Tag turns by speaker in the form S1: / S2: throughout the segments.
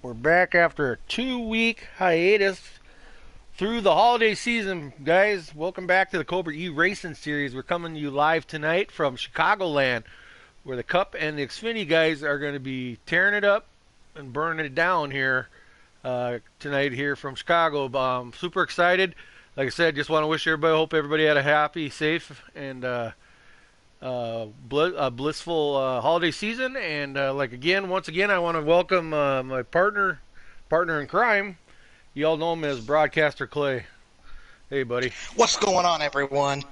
S1: We're back after a 2-week hiatus through the holiday season, guys. Welcome back to the Cobra E Racing Series. We're coming to you live tonight from Chicagoland, where the Cup and the Xfinity guys are going to be tearing it up and burning it down here tonight here from Chicago. Super excited. Like I said, just want to wish everybody, hope everybody had a happy, safe, and blissful holiday season. And once again, I want to welcome my partner in crime. You all know him as Broadcaster Clay. Hey, buddy.
S2: What's going on, everyone?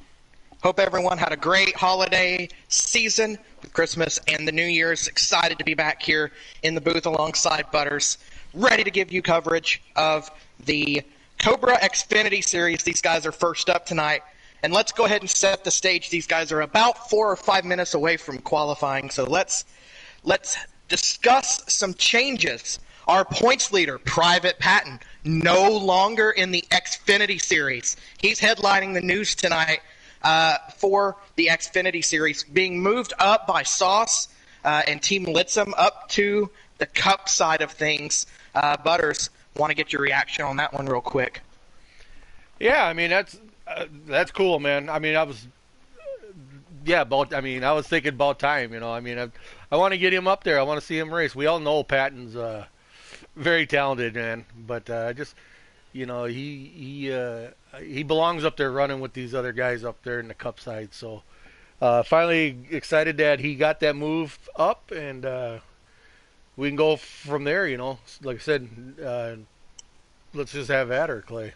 S2: Hope everyone had a great holiday season with Christmas and the New Year's. Excited to be back here in the booth alongside Butters, ready to give you coverage of the Cobra Xfinity Series. These guys are first up tonight. And let's go ahead and set the stage. These guys are about 4 or 5 minutes away from qualifying, so let's discuss some changes. Our points leader, Private Patton, no longer in the Xfinity Series. He's headlining the news tonight for the Xfinity Series, being moved up by Sauce and Team Litzum up to the Cup side of things. Butters, want to get your reaction on that one real quick?
S1: Yeah, I mean, that's cool, man. I mean, I was thinking about time, you know. I mean, I want to get him up there. I want to see him race. We all know Patton's very talented, man. But just, you know, he belongs up there running with these other guys up there in the Cup side. So finally excited that he got that move up, and we can go from there, you know. Like I said, let's just have at her, Clay.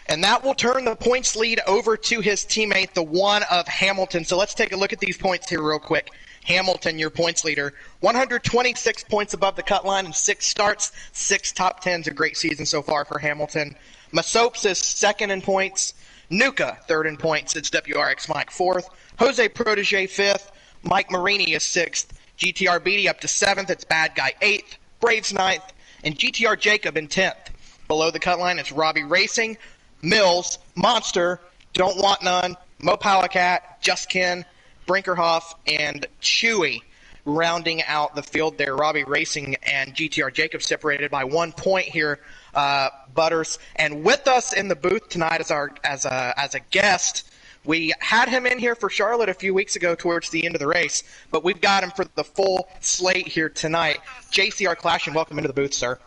S2: And that will turn the points lead over to his teammate, the one of Hamilton. So let's take a look at these points here real quick. Hamilton, your points leader, 126 points above the cut line in 6 starts, 6 top 10s. A great season so far for Hamilton. Masopes is second in points. Nuka, third in points. It's WRX Mike, fourth. Jose Protege, fifth. Mike Marini is sixth. GTR Beatty up to seventh. It's Bad Guy, eighth. Braves, ninth. And GTR Jacob in 10th. Below the cut line, it's Robbie Racing, Mills, Monster, Don't Want None, Mo Powacat, Just Ken, Brinkerhoff, and Chewy rounding out the field there. Robbie Racing and GTR Jacob separated by 1 point here, Butters. And with us in the booth tonight as a guest, we had him in here for Charlotte a few weeks ago towards the end of the race, but we've got him for the full slate here tonight. JCR Clash, and welcome into the booth, sir.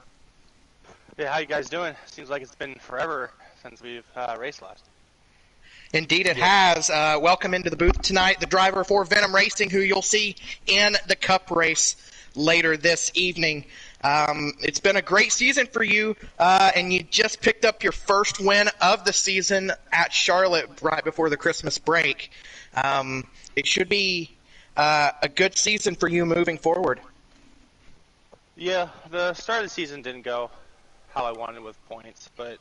S3: Yeah, how you guys doing? Seems like it's been forever since we've raced last.
S2: Indeed it has. Welcome into the booth tonight, the driver for Venom Racing, who you'll see in the Cup race later this evening. It's been a great season for you, and you just picked up your first win of the season at Charlotte right before the Christmas break. It should be a good season for you moving forward.
S3: Yeah, the start of the season didn't go how I wanted with points, but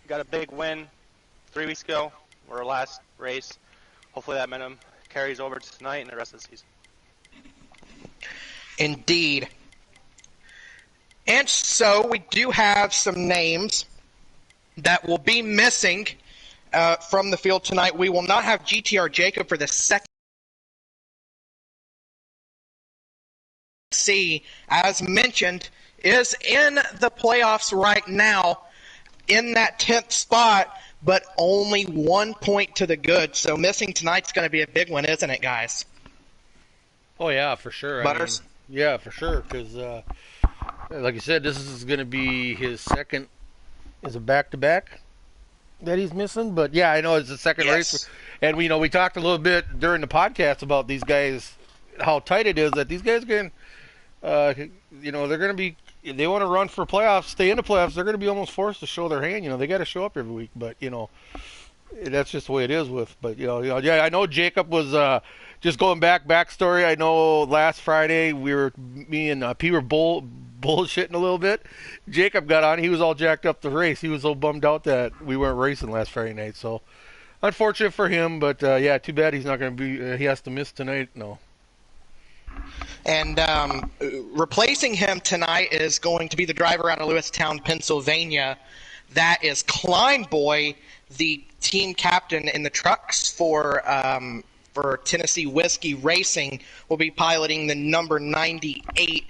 S3: got a big win 3 weeks ago, our last race. Hopefully that momentum carries over to tonight and the rest of the season.
S2: Indeed. And so we do have some names that will be missing from the field tonight. We will not have GTR Jacob for the second. C, as mentioned, is in the playoffs right now in that 10th spot, but only 1 point to the good. So missing tonight's going to be a big one, isn't it, guys?
S1: Oh, yeah, for sure.
S2: Butters?
S1: Yeah, for sure, because like you said, this is going to be his second, is a back-to-back that he's missing. But, yeah, I know it's the second race. And, we talked a little bit during the podcast about these guys, how tight it is that these guys can, they're going to be, if they want to run for playoffs, stay in the playoffs, they're going to be almost forced to show their hand. They got to show up every week. But, that's just the way it is with. But, yeah, I know Jacob was just going backstory. I know last Friday me and P were bullshitting a little bit. Jacob got on. He was all jacked up the race. He was so bummed out that we weren't racing last Friday night. So, unfortunate for him. But, yeah, too bad he's not going to be he has to miss tonight. No.
S2: And replacing him tonight is going to be the driver out of Lewistown, Pennsylvania. That is Kleinboy, the team captain in the trucks for Tennessee Whiskey Racing, will be piloting the number 98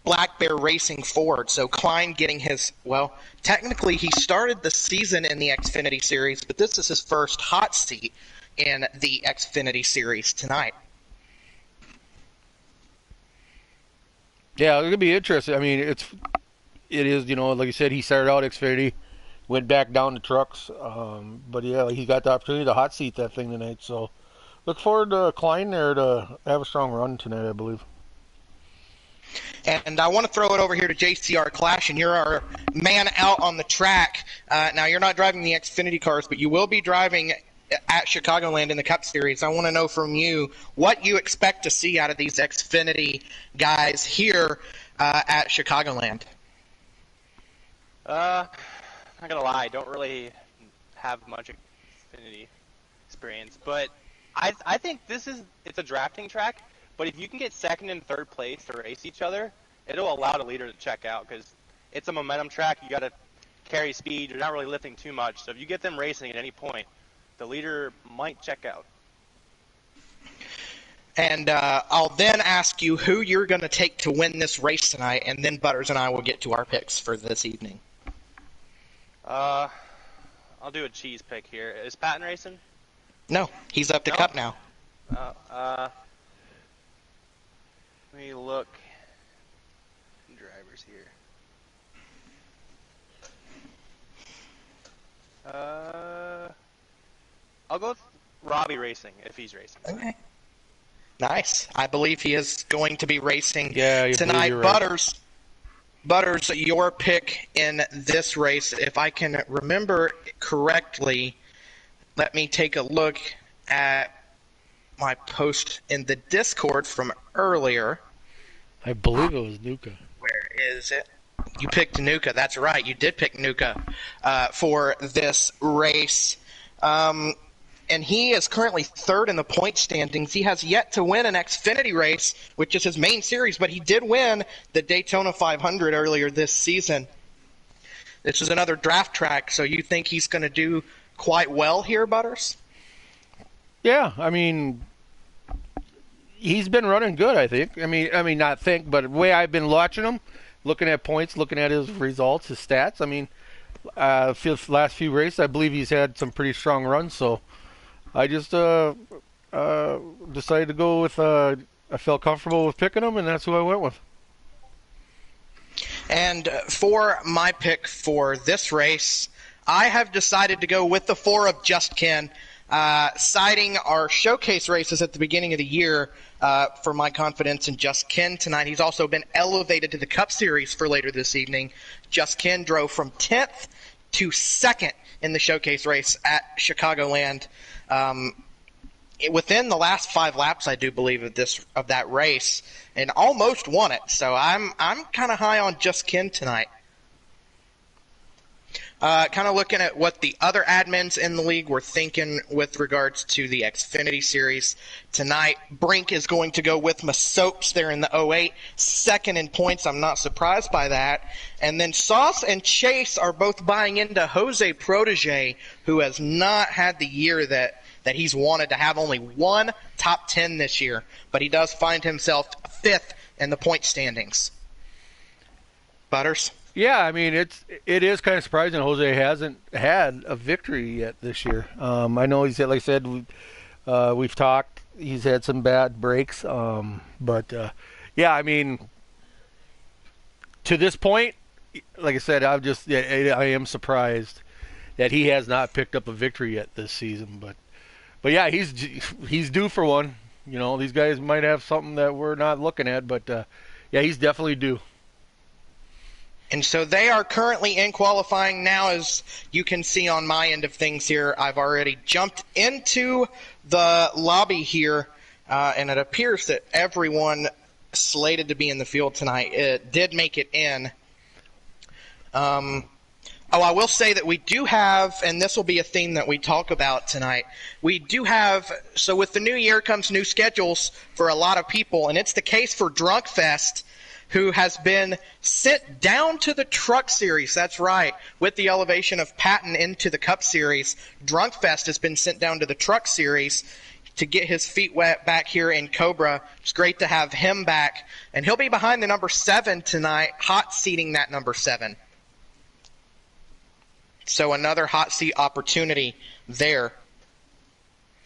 S2: Black Bear Racing Ford. So Klein getting his, well, technically he started the season in the Xfinity Series, but this is his first hot seat in the Xfinity Series tonight.
S1: Yeah, it's gonna be interesting. I mean, it is, like you said, he started out Xfinity, went back down to trucks, but yeah, he got the opportunity to hot seat that thing tonight. So look forward to Klein there to have a strong run tonight, I believe.
S2: And I want to throw it over here to JCR Clash, and you're our man out on the track. Now, you're not driving the Xfinity cars, but you will be driving at Chicagoland in the Cup Series. I want to know from you what you expect to see out of these Xfinity guys here at Chicagoland.
S3: Not gonna lie, I don't really have much Xfinity experience, but I think it's a drafting track. But if you can get second and third place to race each other, it'll allow the leader to check out because it's a momentum track. You got to carry speed. You're not really lifting too much. So if you get them racing at any point, the leader might check out.
S2: And I'll then ask you who you're going to take to win this race tonight, and then Butters and I will get to our picks for this evening.
S3: I'll do a cheese pick here. Is Patton racing?
S2: No, he's up to Cup now.
S3: Let me look. Drivers here. I'll go with Robbie racing if he's racing.
S2: Okay. Nice. I believe he is going to be racing
S1: tonight.
S2: Right. Butters, your pick in this race, if I can remember correctly, let me take a look at my post in the Discord from earlier.
S1: I believe it was Nuka.
S2: Where is it? You picked Nuka. That's right. You did pick Nuka for this race. And he is currently third in the point standings. He has yet to win an Xfinity race, which is his main series, but he did win the Daytona 500 earlier this season. This is another draft track, so you think he's going to do quite well here, Butters?
S1: Yeah, I mean, he's been running good, I think. I mean, not think, but the way I've been watching him, looking at points, looking at his results, his stats, I mean, the last few races, I believe he's had some pretty strong runs, so I just decided to go with, I felt comfortable with picking him, and that's who I went with.
S2: And for my pick for this race, I have decided to go with the 4 of Just Ken, citing our showcase races at the beginning of the year for my confidence in Just Ken tonight. He's also been elevated to the Cup Series for later this evening. Just Ken drove from 10th to 2nd in the showcase race at Chicagoland. Within the last 5 laps, I do believe, of that race, and almost won it. So I'm kind of high on Just Ken tonight. Kind of looking at what the other admins in the league were thinking with regards to the Xfinity Series tonight. Brink is going to go with Masopes there in the 08, second in points. I'm not surprised by that. And then Sauce and Chase are both buying into Jose Protege, who has not had the year that he's wanted to have, only one top 10 this year. But he does find himself 5th in the point standings. Butters?
S1: Yeah, I mean, it is kind of surprising Jose hasn't had a victory yet this year. I know he's had, like I said, we've talked. He's had some bad breaks, but yeah, I mean, to this point, like I said, I am surprised that he has not picked up a victory yet this season. But yeah, he's due for one. You know, these guys might have something that we're not looking at, but yeah, he's definitely due.
S2: And so they are currently in qualifying now, as you can see on my end of things here. I've already jumped into the lobby here, and it appears that everyone slated to be in the field tonight did make it in. I will say that we do have, and this will be a theme that we talk about tonight, we do have, so with the new year comes new schedules for a lot of people, and it's the case for Drunk Fest, who has been sent down to the Truck Series. That's right. With the elevation of Patton into the Cup Series, Drunk Fest has been sent down to the Truck Series. to get his feet wet back here in Cobra. It's great to have him back. And he'll be behind the number 7 tonight, hot seating that number 7. So another hot seat opportunity there.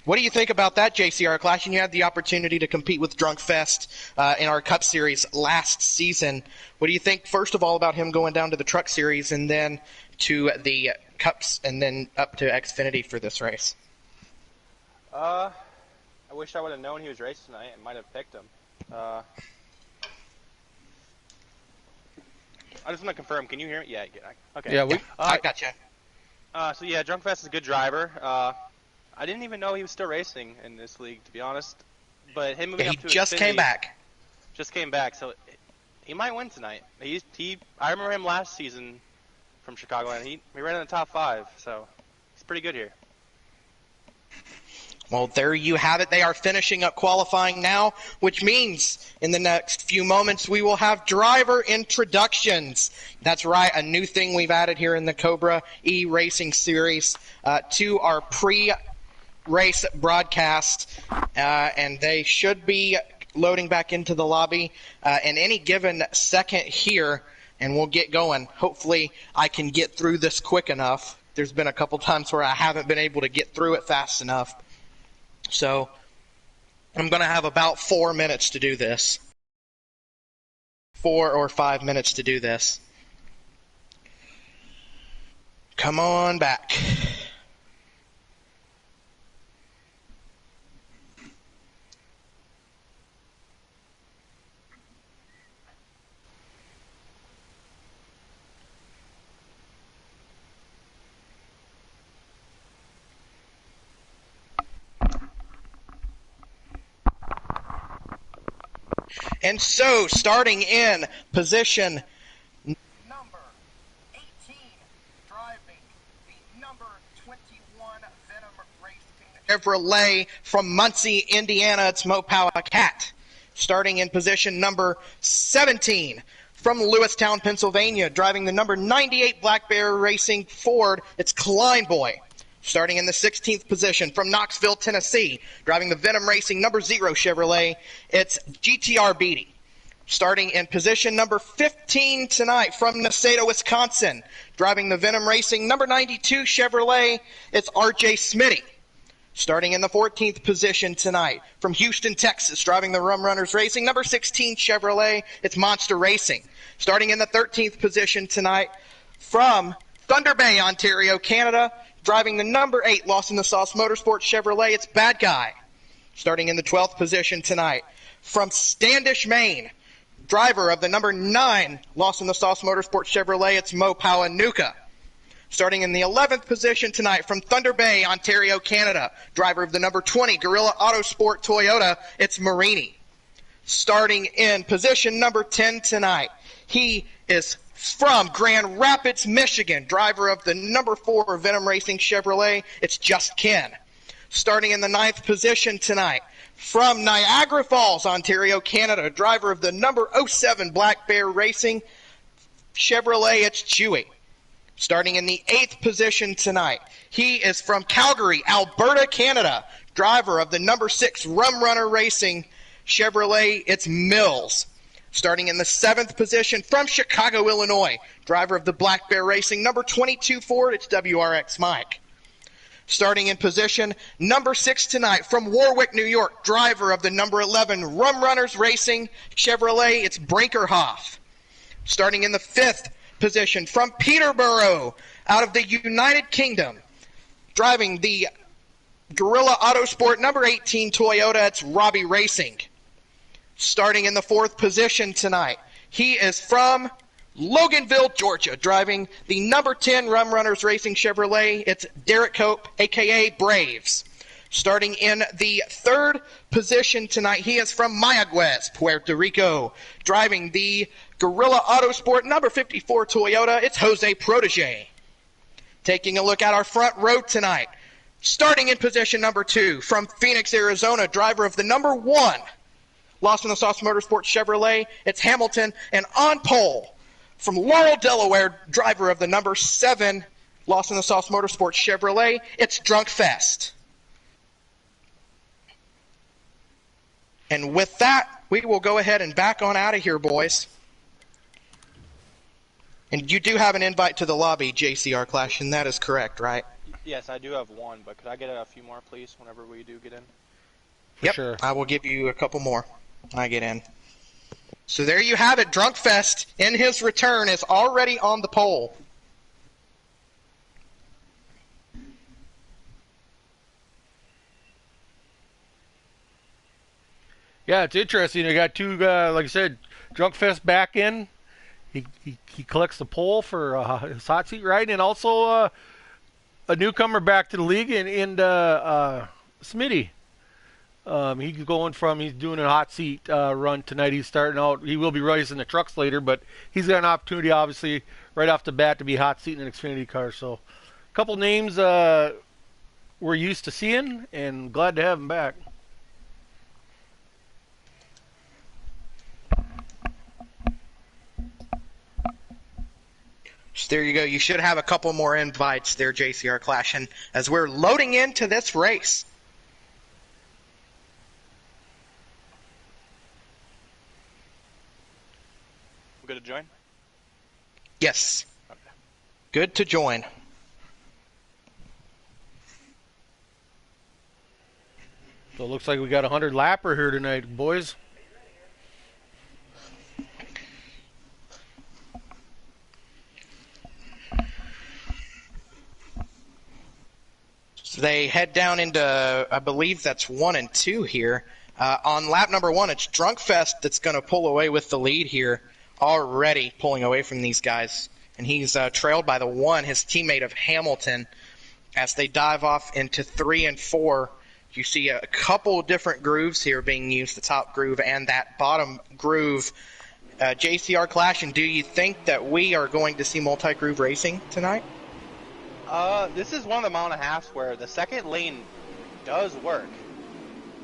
S2: What do you think about that, JCR Clash? And you had the opportunity to compete with Drunk Fest in our Cup Series last season. What do you think, first of all, about him going down to the Truck Series and then to the Cups and then up to Xfinity for this race?
S3: I wish I would have known he was racing tonight and might have picked him. I just want to confirm. Can you hear me? Yeah. Okay.
S1: Yeah,
S2: I got you.
S3: So yeah, Drunk Fest is a good driver. I didn't even know he was still racing in this league, to be honest. But him moving up to
S2: just
S3: Xfinity,
S2: came back.
S3: Just came back, so he might win tonight. I remember him last season from Chicagoland. He ran in the top 5, so he's pretty good here.
S2: Well, there you have it. They are finishing up qualifying now, which means in the next few moments we will have driver introductions. That's right, a new thing we've added here in the Cobra E-Racing Series to our pre-race broadcast, and they should be loading back into the lobby in any given second here, and we'll get going. Hopefully I can get through this quick enough. There's been a couple times where I haven't been able to get through it fast enough. So I'm going to have about 4 minutes to do this. 4 or 5 minutes to do this. Come on back. And so, starting in position number 18, driving the number 21 Venom Racing Chevrolet from Muncie, Indiana, it's Mo Cat. Starting in position number 17, from Lewistown, Pennsylvania, driving the number 98 Black Bear Racing Ford, it's Kleinboy. Starting in the 16th position from Knoxville, Tennessee, driving the Venom Racing number 0 Chevrolet, it's GTR Beatty. Starting in position number 15 tonight from Neceto, Wisconsin, driving the Venom Racing number 92 Chevrolet, it's RJ Smitty. Starting in the 14th position tonight from Houston, Texas, driving the Rum Runners Racing number 16 Chevrolet, it's Monster Racing. Starting in the 13th position tonight from Thunder Bay, Ontario, Canada, driving the number 8 Lost in the Sauce Motorsports Chevrolet, it's Bad Guy. Starting in the 12th position tonight, from Standish, Maine, driver of the number 9 Lost in the Sauce Motorsports Chevrolet, it's Mo Nuka. Starting in the 11th position tonight, from Thunder Bay, Ontario, Canada, driver of the number 20 Gorilla Autosport Toyota, it's Marini. Starting in position number 10 tonight, he is from Grand Rapids, Michigan, driver of the number 4 Venom Racing Chevrolet, it's Just Ken. Starting in the 9th position tonight, from Niagara Falls, Ontario, Canada, driver of the number 07 Black Bear Racing Chevrolet, it's Chewy. Starting in the 8th position tonight, he is from Calgary, Alberta, Canada, driver of the number 6 Rum Runner Racing Chevrolet, it's Mills. Starting in the 7th position from Chicago, Illinois, driver of the Black Bear Racing number 22 Ford, it's WRX Mike. Starting in position number 6 tonight from Warwick, New York, driver of the number 11 Rum Runners Racing Chevrolet, it's Brinkerhoff. Starting in the 5th position from Peterborough, out of the United Kingdom, driving the Gorilla Autosport number 18 Toyota, it's Robbie Racing. Starting in the 4th position tonight, he is from Loganville, Georgia, driving the number 10 Rum Runners Racing Chevrolet, it's Derek Cope, a.k.a. Braves. Starting in the 3rd position tonight, he is from Mayaguez, Puerto Rico, driving the Gorilla Autosport number 54 Toyota, it's Jose Protege. Taking a look at our front row tonight, starting in position number 2, from Phoenix, Arizona, driver of the number 1 Lost in the Sauce Motorsports Chevrolet, it's Hamilton. And on pole, from Laurel, Delaware, driver of the number 7 Lost in the Sauce Motorsports Chevrolet, it's Drunk Fest. And with that, we will go ahead and back on out of here, boys. And you do have an invite to the lobby, JCR Clash, and that is correct, right?
S3: Yes, I do have one, but could I get a few more, please, whenever we do get in?
S2: Yep,
S1: sure.
S2: I will give you a couple more when I get in. So there you have it. Drunkfest, in his return, is already on the pole.
S1: Yeah, it's interesting. You got two, like I said, Drunkfest back in. He collects the pole for his hot seat ride, and also a newcomer back to the league in Smitty. He's doing a hot seat run tonight. He's starting out. He will be racing the trucks later, but he's got an opportunity, obviously, right off the bat to be hot seat in an Xfinity car. So, a couple names we're used to seeing, and glad to have him back.
S2: So there you go. You should have a couple more invites there, JCR Clash, and as we're loading into this race.
S3: Good to join?
S2: Yes.
S3: Okay.
S2: Good to join.
S1: So it looks like we got a 100 lapper here tonight, boys.
S2: So they head down into, I believe that's 1 and 2 here. On lap number 1, it's Drunkfest that's going to pull away with the lead here, already pulling away from these guys. And he's trailed by the 1, his teammate of Hamilton. As they dive off into 3 and 4, you see a couple different grooves here being used, the top groove and that bottom groove. JCR Clash, and do you think that we are going to see multi-groove racing tonight?
S3: This is one of the mile and a halfs where the second lane does work.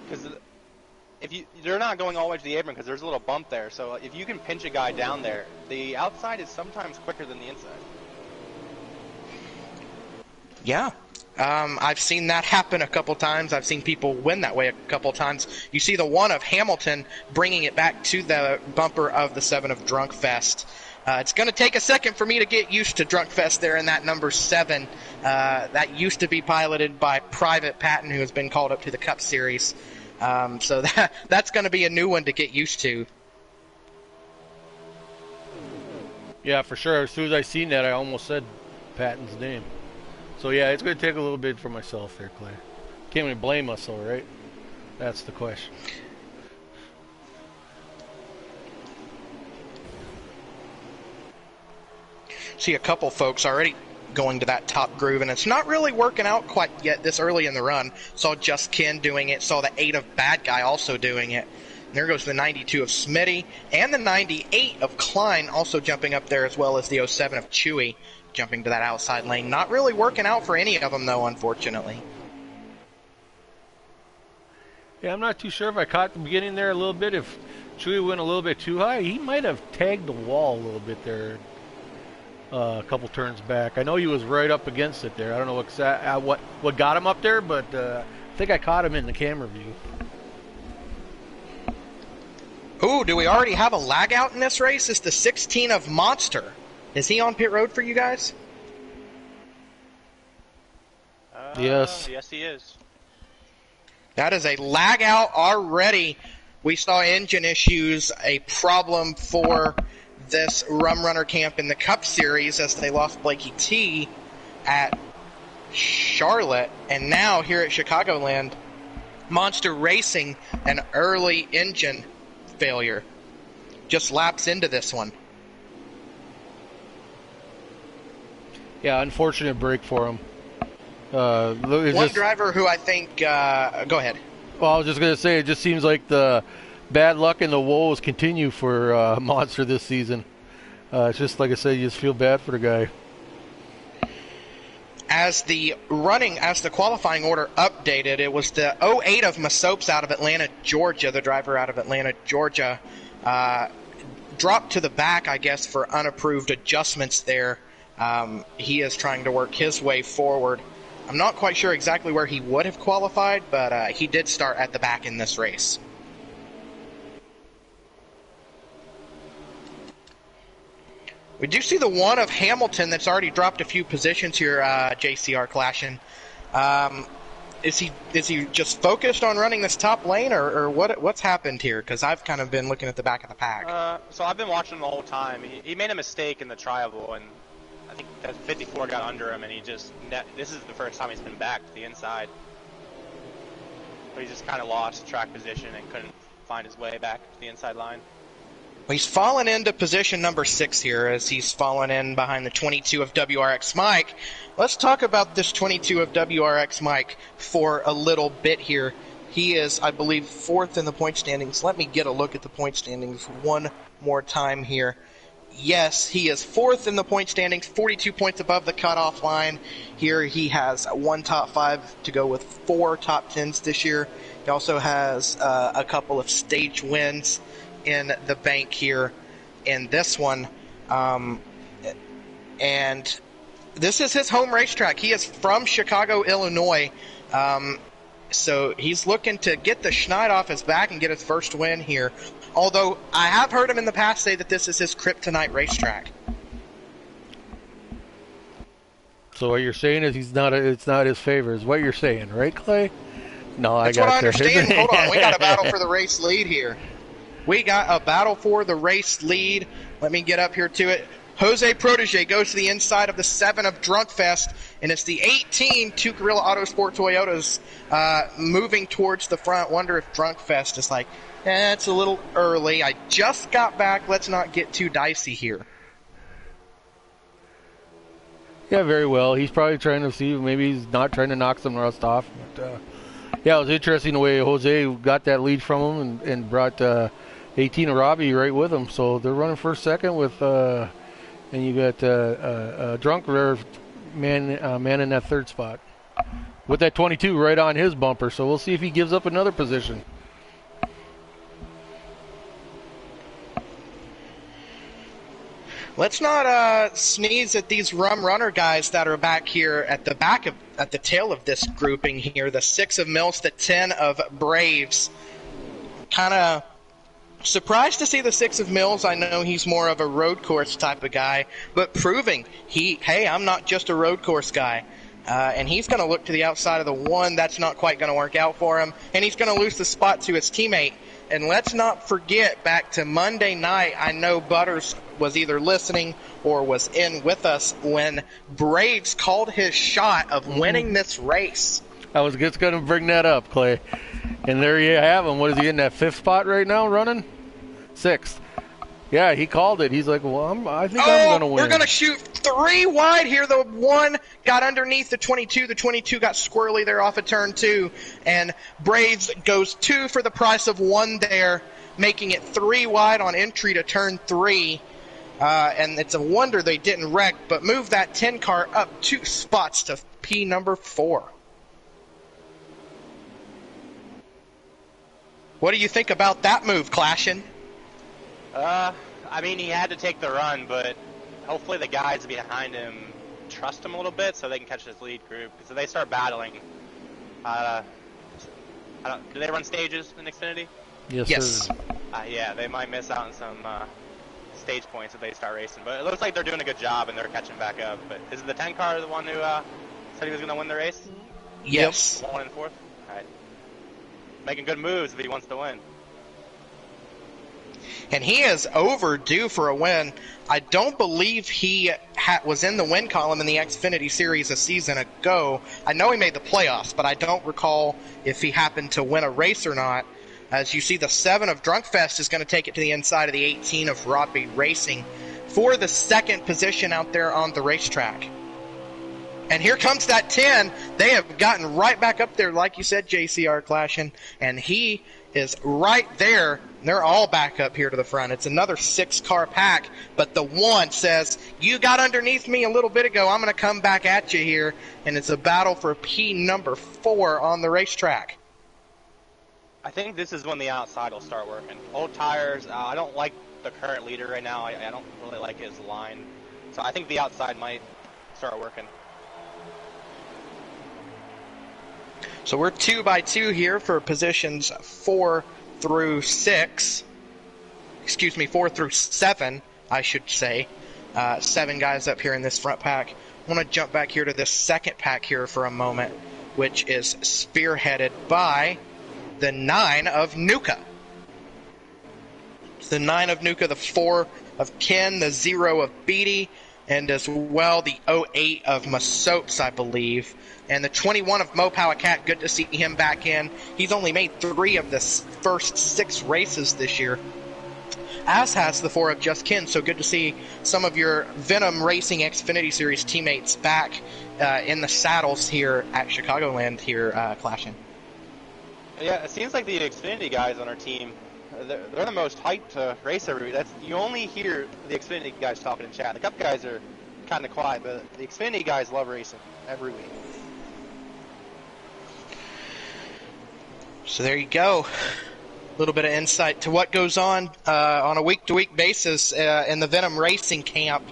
S3: Because they're not going all the way to the apron because there's a little bump there. So if you can pinch a guy down there, the outside is sometimes quicker than the inside.
S2: Yeah. I've seen that happen a couple times. I've seen people win that way a couple times. You see the 1 of Hamilton bringing it back to the bumper of the 7 of Drunkfest. It's going to take a second for me to get used to Drunkfest there in that number 7. That used to be piloted by Private Patton, who has been called up to the Cup Series. So that's going to be a new one to get used to.
S1: Yeah, for sure. As soon as I seen that, I almost said Patton's name. So yeah, it's going to take a little bit for myself there, Clay. Can't even blame us, though, right? That's the question.
S2: See a couple folks already going to that top groove, and it's not really working out quite yet this early in the run. Saw Just Ken doing it, saw the 8 of Bad Guy also doing it. And there goes the 92 of Smitty, and the 98 of Klein also jumping up there, as well as the 07 of Chewy jumping to that outside lane. Not really working out for any of them, though, unfortunately.
S1: Yeah, I'm not too sure if I caught the beginning there a little bit. If Chewy went a little bit too high, he might have tagged the wall a little bit there. A couple turns back. I know he was right up against it there. I don't know what got him up there, but I think I caught him in the camera view.
S2: Ooh, do we already have a lag out in this race? It's the 16 of Monster. Is he on pit road for you guys?
S1: Yes.
S3: Yes, he is.
S2: That is a lag out already. We saw engine issues, a problem for this Rum Runner camp in the Cup Series as they lost Blakey T at Charlotte. And now here at Chicagoland, Monster Racing, an early engine failure. Just laps into this one.
S1: Yeah, unfortunate break for him.
S2: One driver who I think... go ahead.
S1: Well, I was just going to say, it just seems like the bad luck and the woes continue for Monster this season. It's just, like I said, you just feel bad for the guy.
S2: As the qualifying order updated, it was the 08 of Masopes out of Atlanta, Georgia, the driver out of Atlanta, Georgia, dropped to the back, I guess, for unapproved adjustments there. He is trying to work his way forward. I'm not quite sure exactly where he would have qualified, but he did start at the back in this race. We do see the one of Hamilton that's already dropped a few positions here, JCR Clashin. Is he just focused on running this top lane, or what's happened here? Because I've kind of been looking at the back of the pack.
S3: So I've been watching him the whole time. He made a mistake in the tribal, and I think that 54 got under him, and this is the first time he's been back to the inside. But he just kind of lost track position and couldn't find his way back to the inside line.
S2: Well, he's fallen into position number 6 here as he's fallen in behind the 22 of WRX Mike. Let's talk about this 22 of WRX Mike for a little bit here. He is, I believe, 4th in the point standings. Let me get a look at the point standings one more time here. Yes, he is 4th in the point standings, 42 points above the cutoff line. Here he has 1 top 5 to go with 4 top 10s this year. He also has a couple of stage wins in the bank here in this one. And this is his home racetrack. He is from Chicago, Illinois. So he's looking to get the schneid off his back and get his first win here. Although I have heard him in the past say that this is his kryptonite racetrack.
S1: So what you're saying is it's not his favor, is what you're saying, right, Clay? No,
S2: That's what I understand. Hold on, we got a battle for the race lead here. We got a battle for the race lead. Let me get up here to it. Jose Protege goes to the inside of the 7 of Drunkfest, and it's the 18 2 Gorilla Autosport Toyotas moving towards the front. Wonder if Drunkfest is like, it's a little early. I just got back. Let's not get too dicey here.
S1: Yeah, very well. He's probably trying to see, maybe he's not trying to knock some rust off. But, yeah, it was interesting the way Jose got that lead from him and brought 18 of Robbie right with him. So they're running first, second with, and you got Drunk Rare man in that 3rd spot with that 22 right on his bumper. So we'll see if he gives up another position.
S2: Let's not sneeze at these rum runner guys that are back here at the tail of this grouping here. The 6 of Mills, the 10 of Braves. Kind of surprised to see the 6 of Mills. I know he's more of a road course type of guy, but proving hey, I'm not just a road course guy. And he's going to look to the outside of the 1. That's not quite going to work out for him. And he's going to lose the spot to his teammate. And let's not forget, back to Monday night, I know Butters was either listening or was in with us when Braves called his shot of winning this race.
S1: I was just going to bring that up, Clay. And there you have him. What is he in that 5th spot right now running? 6th. Yeah, he called it. He's like, well, I think I'm going to win.
S2: We're going to shoot 3 wide here. The 1 got underneath the 22. The 22 got squirrely there off of turn 2. And Braves goes 2 for the price of 1 there, making it 3 wide on entry to turn 3. And it's a wonder they didn't wreck, but move that 10 car up 2 spots to P number 4. What do you think about that move, Clashin?
S3: I mean, he had to take the run, but hopefully the guys behind him trust him a little bit so they can catch his lead group. Because if they start battling, do they run stages in Xfinity?
S2: Yes.
S3: Yeah, they might miss out on some stage points if they start racing. But it looks like they're doing a good job and they're catching back up. But is the 10 car the one who said he was going to win the race?
S2: Yes.
S3: 1 and 4th? All right. Making good moves if he wants to win.
S2: And he is overdue for a win. I don't believe he was in the win column in the Xfinity Series a season ago. I know he made the playoffs, but I don't recall if he happened to win a race or not. As you see, the 7 of Drunkfest is going to take it to the inside of the 18 of Robbie Racing for the 2nd position out there on the racetrack. And here comes that 10. They have gotten right back up there, like you said, JCR Clashin, and he is right there. They're all back up here to the front. It's another 6-car pack, but the 1 says, you got underneath me a little bit ago. I'm going to come back at you here, and it's a battle for P number 4 on the racetrack.
S3: I think this is when the outside will start working. Old tires, I don't like the current leader right now. I don't really like his line. So I think the outside might start working.
S2: So we're 2 by 2 here for positions 4 through 6. Excuse me, 4 through 7, I should say. 7 guys up here in this front pack. I want to jump back here to this second pack here for a moment, which is spearheaded by the 9 of Nuka. It's the 9 of Nuka, the 4 of Ken, the 0 of Beatty, and as well the 08 of Masopes, I believe. And the 21 of Mopowa Cat, good to see him back in. He's only made 3 of the first 6 races this year, as has the 4 of Just Ken. So good to see some of your Venom Racing Xfinity Series teammates back in the saddles here at Chicagoland here clashing.
S3: Yeah, it seems like the Xfinity guys on our team, they're the most hyped to race every week. You only hear the Xfinity guys talking in chat. The Cup guys are kind of quiet, but the Xfinity guys love racing every week.
S2: So there you go. A little bit of insight to what goes on a week-to-week basis in the Venom Racing camp.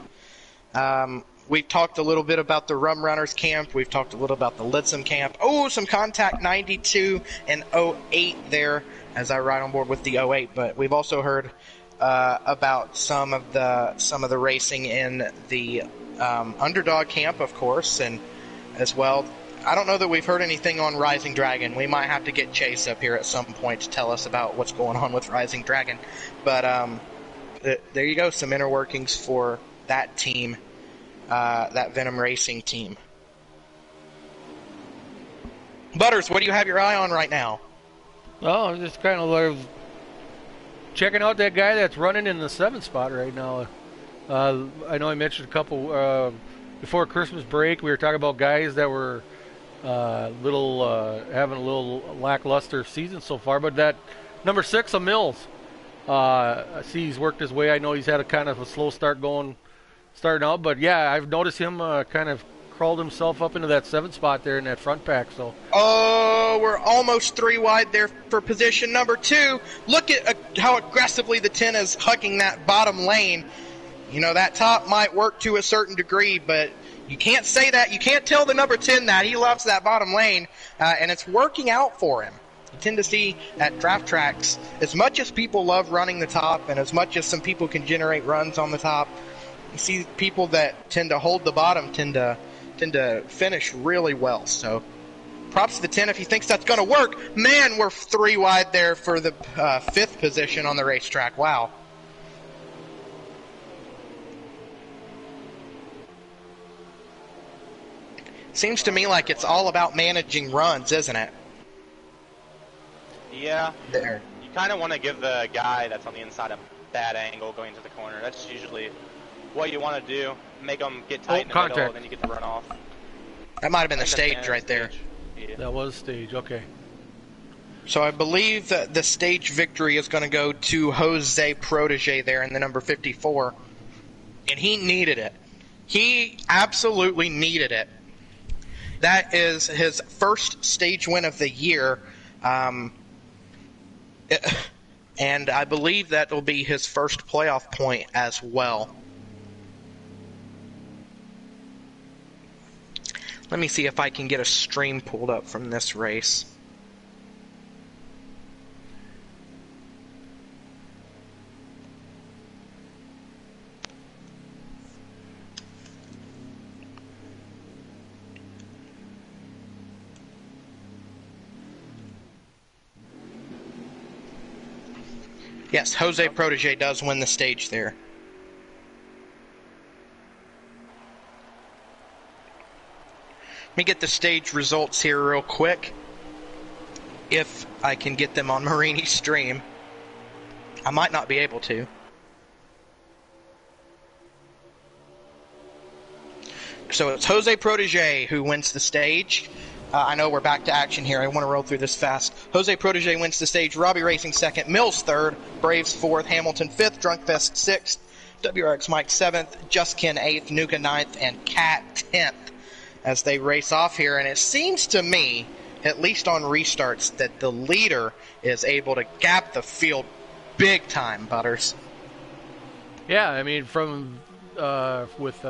S2: We've talked a little bit about the Rum Runners camp. We've talked a little about the Lidsum camp. Oh, some Contact 92 and 08 there as I ride on board with the 08. But we've also heard about some of the racing in the Underdog camp, of course, and as well. I don't know that we've heard anything on Rising Dragon. We might have to get Chase up here at some point to tell us about what's going on with Rising Dragon. But there you go, some inner workings for that team, that Venom Racing team. Butters, what do you have your eye on right now?
S1: Well, I'm just kind of like checking out that guy that's running in the 7th spot right now. I know I mentioned a couple before Christmas break. We were talking about guys that were having a little lackluster season so far, but that number 6 of Mills, I see he's worked his way. I know he's had a kind of a slow start starting out, but yeah, I've noticed him kind of crawled himself up into that 7th spot there in that front pack. So
S2: we're almost 3 wide there for position number 2. Look at how aggressively the 10 is hugging that bottom lane. You know, that top might work to a certain degree, but you can't say that. You can't tell the number 10 that. He loves that bottom lane, and it's working out for him. You tend to see at draft tracks, as much as people love running the top and as much as some people can generate runs on the top, you see people that tend to hold the bottom tend to finish really well. So props to the 10 if he thinks that's going to work. Man, we're 3 wide there for the 5th position on the racetrack. Wow. Seems to me like it's all about managing runs, isn't it?
S3: Yeah.
S2: There.
S3: You kind of want to give the guy that's on the inside a bad angle going into the corner. That's usually what you want to do. Make them get tight in the middle, and then you get the run off.
S2: That might have been the stage right there.
S3: Yeah.
S1: that was stage. Okay.
S2: So I believe that the stage victory is going to go to Jose Protege there in the number 54. And he needed it. He absolutely needed it. That is his first stage win of the year. And I believe that will be his first playoff point as well. Let me see if I can get a stream pulled up from this race. Yes, Jose Protege does win the stage there. Let me get the stage results here real quick. If I can get them on Marini's stream. I might not be able to. So it's Jose Protege who wins the stage. I know we're back to action here. I want to roll through this fast. Jose Protege wins the stage. Robbie Racing second. Mills third. Braves fourth. Hamilton fifth. Drunkfest sixth. WRX Mike seventh. Just Ken eighth. Nuka ninth. And Cat 10th as they race off here. And it seems to me, at least on restarts, that the leader is able to gap the field big time, Butters.
S1: Yeah, I mean, from with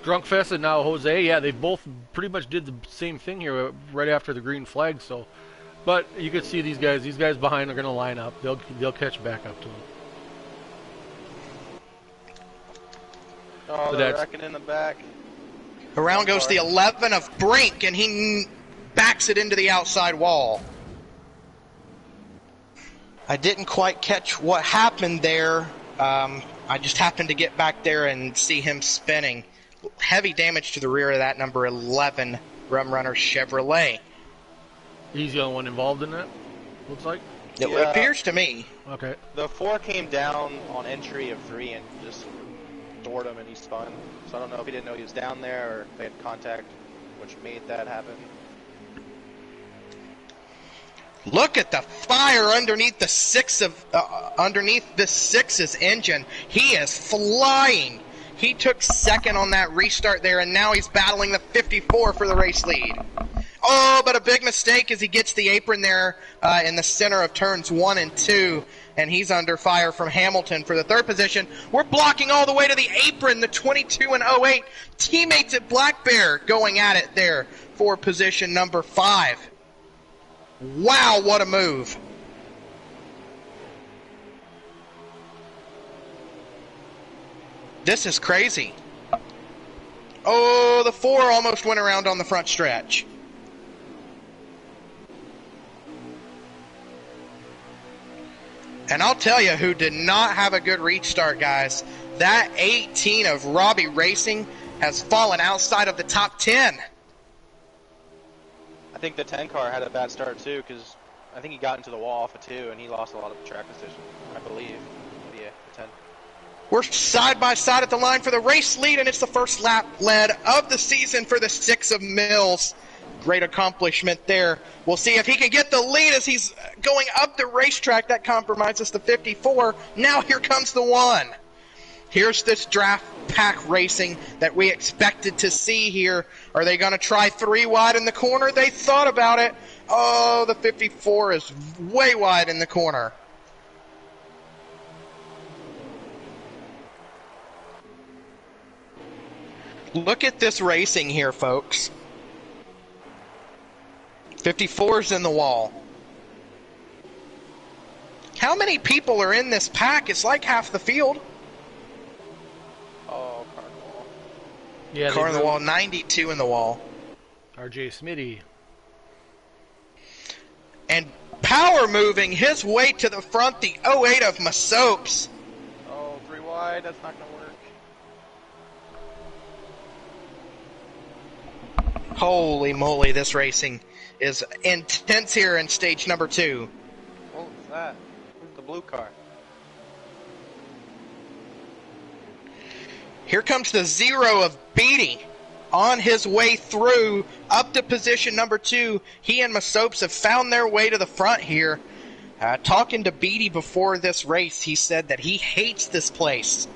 S1: Drunkfest and now Jose, yeah, they both pretty much did the same thing here right after the green flag. So, but you could see these guys behind are going to line up. They'll catch back up to them.
S3: Oh,
S1: So
S3: they're
S1: that's
S3: wrecking in the back.
S2: Around goes the 11 of Brink, and he backs it into the outside wall. I didn't quite catch what happened there. I just happened to get back there and see him spinning. Heavy damage to the rear of that number 11 Rum Runner Chevrolet.
S1: he's the only one involved in that, looks like.
S2: It
S3: Yeah.
S2: appears to me.
S1: Okay.
S3: The 4 came down on entry of 3 and just doored him, and he spun. So I don't know if he didn't know he was down there or if they had contact, which made that happen.
S2: Look at the fire underneath the six's engine. He is flying. He took second on that restart there, and now he's battling the 54 for the race lead. Oh, but a big mistake as he gets the apron there in the center of turns 1 and 2, and he's under fire from Hamilton for the third position. We're blocking all the way to the apron, the 22 and 08 teammates at Black Bear going at it there for position number 5. Wow, what a move. This is crazy. Oh, the 4 almost went around on the front stretch. And I'll tell you who did not have a good restart, guys. That 18 of Robbie Racing has fallen outside of the top 10.
S3: I think the 10 car had a bad start too, because I think he got into the wall off of 2 and he lost a lot of track position, I believe. Yeah, the 10.
S2: We're side by side at the line for the race lead, and it's the first lap led of the season for the 6 of Mills. Great accomplishment there. We'll see if he can get the lead as he's going up the racetrack. That compromises the 54. Now here comes the 1. Here's this draft pack racing that we expected to see here. Are they going to try 3 wide in the corner? They thought about it. Oh, the 54 is way wide in the corner. Look at this racing here, folks. 54's in the wall. How many people are in this pack? It's like half the field.
S3: Oh, car in the wall.
S1: Yeah,
S2: Car in the wall, 92 in the wall.
S1: RJ Smitty.
S2: And power moving his way to the front, the 08 of Masopes.
S3: Oh, 3 wide, that's not going to work.
S2: Holy moly, this racing is intense here in stage number 2.
S3: What was that? Who's the blue car?
S2: Here comes the 0 of Beatty on his way through up to position number 2. He and Masopes have found their way to the front here. Talking to Beatty before this race, he said that he hates this place,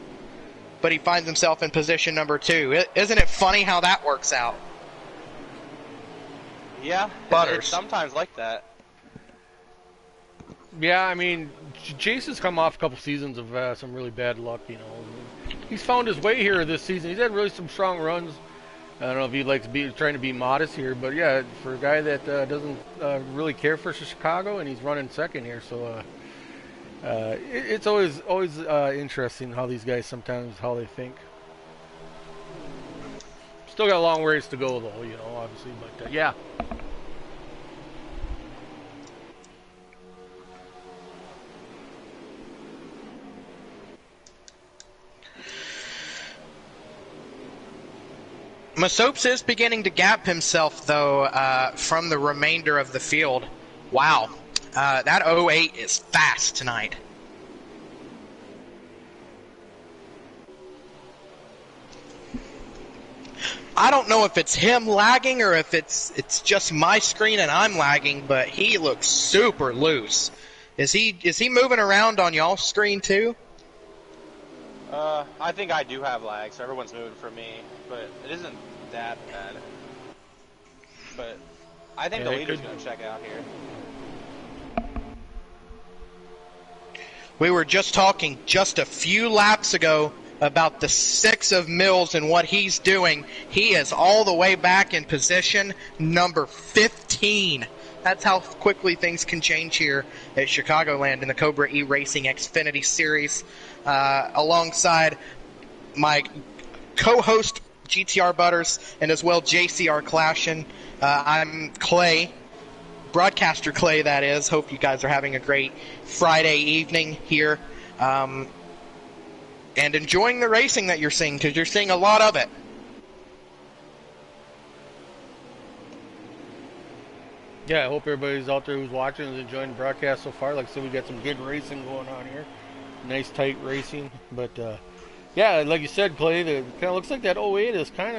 S2: but he finds himself in position number 2. Isn't it funny how that works out?
S3: Yeah,
S2: Butters.
S3: it's sometimes like that.
S1: Yeah, I mean, Jason's come off a couple seasons of some really bad luck, you know. He's found his way here this season. He's had really some strong runs. I don't know if he likes trying to be modest here, but yeah, for a guy that doesn't really care for Chicago, and he's running second here, so it's always interesting how these guys sometimes how they think. Still got a long ways to go, though, you know, obviously, but yeah.
S2: Masopes is beginning to gap himself, though, from the remainder of the field. Wow. That 08 is fast tonight. I don't know if it's him lagging or if it's just my screen and I'm lagging, but he looks super loose. Is he moving around on y'all's screen too?
S3: I think I do have lag, so everyone's moving for me, but it isn't that bad. But I think the leader's going to check out here.
S2: We were just talking just a few laps ago about the 6 of Mills and what he's doing. He is all the way back in position number 15. That's how quickly things can change here at Chicagoland in the Cobra E Racing Xfinity Series. Alongside my co-host GTR Butters and as well JCR Clashin. I'm Clay, broadcaster Clay, that is. Hope you guys are having a great Friday evening here and enjoying the racing that you're seeing, because you're seeing a lot of it.
S1: Yeah, I hope everybody's out there who's watching is enjoying the broadcast so far. Like I said, we got some good racing going on here. Nice, tight racing. But, yeah, like you said, Clay, it kind of looks like that '08 is kind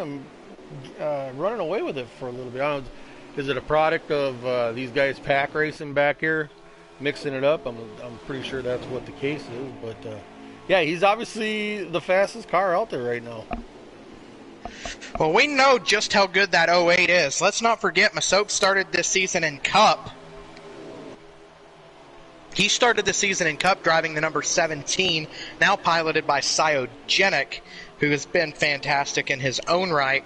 S1: of running away with it for a little bit. I don't know, is it a product of these guys pack racing back here, mixing it up? I'm pretty sure that's what the case is. But, yeah, he's obviously the fastest car out there right now.
S2: Well, we know just how good that '08 is. Let's not forget, Masop started this season in Cup. He started the season in Cup driving the number 17, now piloted by Cyogenic, who has been fantastic in his own right.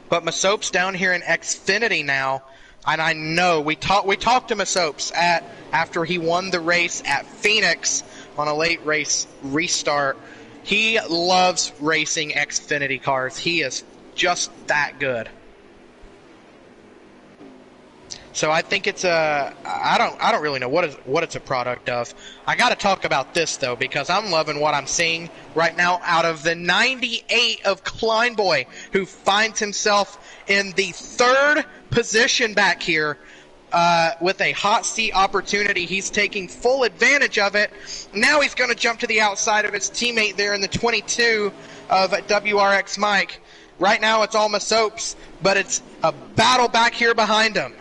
S2: But Masop's down here in Xfinity now, and I know we talked to Masop's after he won the race at Phoenix on a late race restart. He loves racing Xfinity cars. He is just that good. So I think it's I don't really know what it's a product of. I got to talk about this though, because I'm loving what I'm seeing right now out of the 98 of Kleinboy, who finds himself in the third position back here with a hot seat opportunity. He's taking full advantage of it. Now he's going to jump to the outside of his teammate there in the 22 of WRX Mike. Right now it's all Masopes, but it's a battle back here behind him.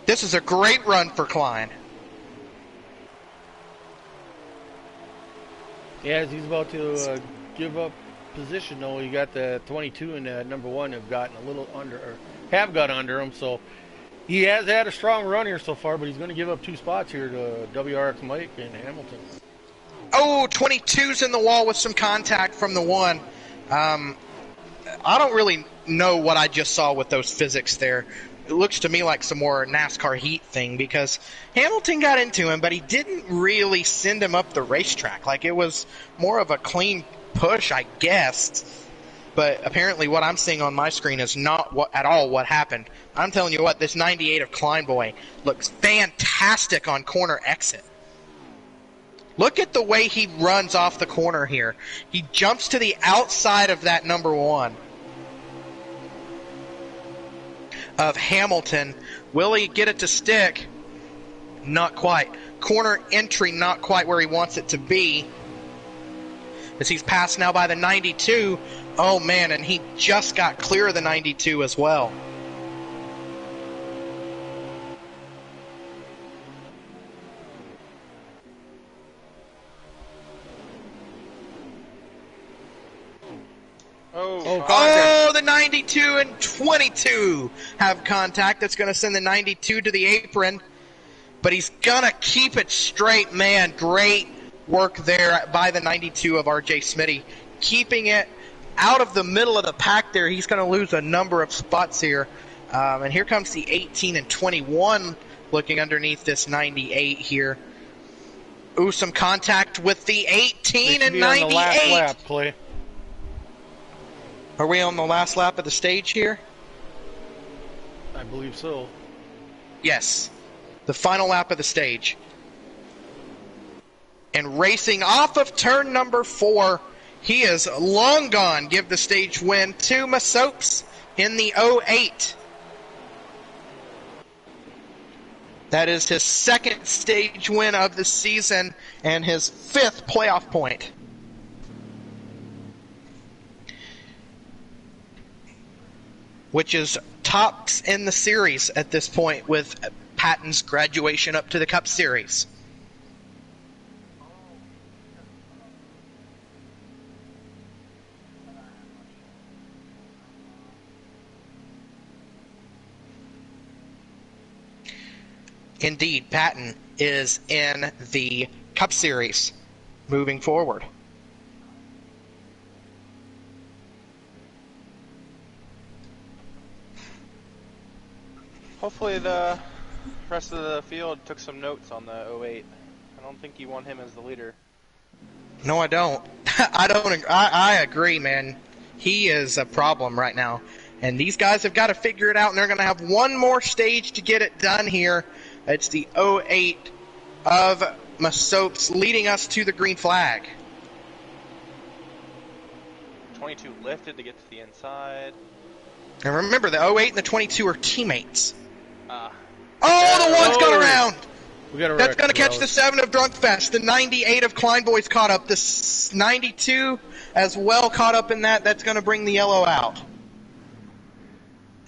S2: This is a great run for Klein.
S1: Yeah, as he's about to give up position, though, you got the 22 and number 1 have gotten a little under, or have got under him. So he has had a strong run here so far, but he's going to give up 2 spots here to WRX Mike and Hamilton.
S2: Oh, 22's in the wall with some contact from the 1. I don't really know what I just saw with those physics there. It looks to me like some more NASCAR heat thing, because Hamilton got into him, but he didn't really send him up the racetrack. Like, it was more of a clean push, I guess. But apparently what I'm seeing on my screen is not at all what happened. I'm telling you what, this 98 of Kleinboy looks fantastic on corner exit. Look at the way he runs off the corner here. He jumps to the outside of that number 1. Of Hamilton. Will he get it to stick? Not quite. Corner entry not quite where he wants it to be. As he's passed now by the 92. Oh man, and he just got clear of the 92 as well. Oh, the 92 and 22 have contact. That's going to send the 92 to the apron. But he's going to keep it straight. Man, great work there by the 92 of RJ Smitty. Keeping it out of the middle of the pack there. He's going to lose a number of spots here. And here comes the 18 and 21 looking underneath this 98 here. Ooh, some contact with the 18 and 98.
S1: On the last lap, Clay.
S2: Are we on the last lap of the stage here?
S1: I believe so.
S2: Yes. The final lap of the stage. And racing off of turn number 4, he is long gone. Give the stage win to Masopes in the 08. That is his second stage win of the season and his 5th playoff point. Which is tops in the series at this point with Patton's graduation up to the Cup Series. Indeed, Patton is in the Cup Series moving forward.
S3: Hopefully the rest of the field took some notes on the '08. I don't think you want him as the leader.
S2: No, I don't. I agree, man. He is a problem right now. And these guys have got to figure it out, and they're going to have one more stage to get it done here. It's the 08 of Masopes leading us to the green flag.
S3: 22 lifted to get to the inside.
S2: And remember, the 08 and the 22 are teammates.
S3: Uh,
S2: the one's gone around.
S1: That's
S2: going to catch the 7 of Drunkfest. The 98 of Klein Boys caught up. The 92 as well caught up in that. That's going to bring the yellow out.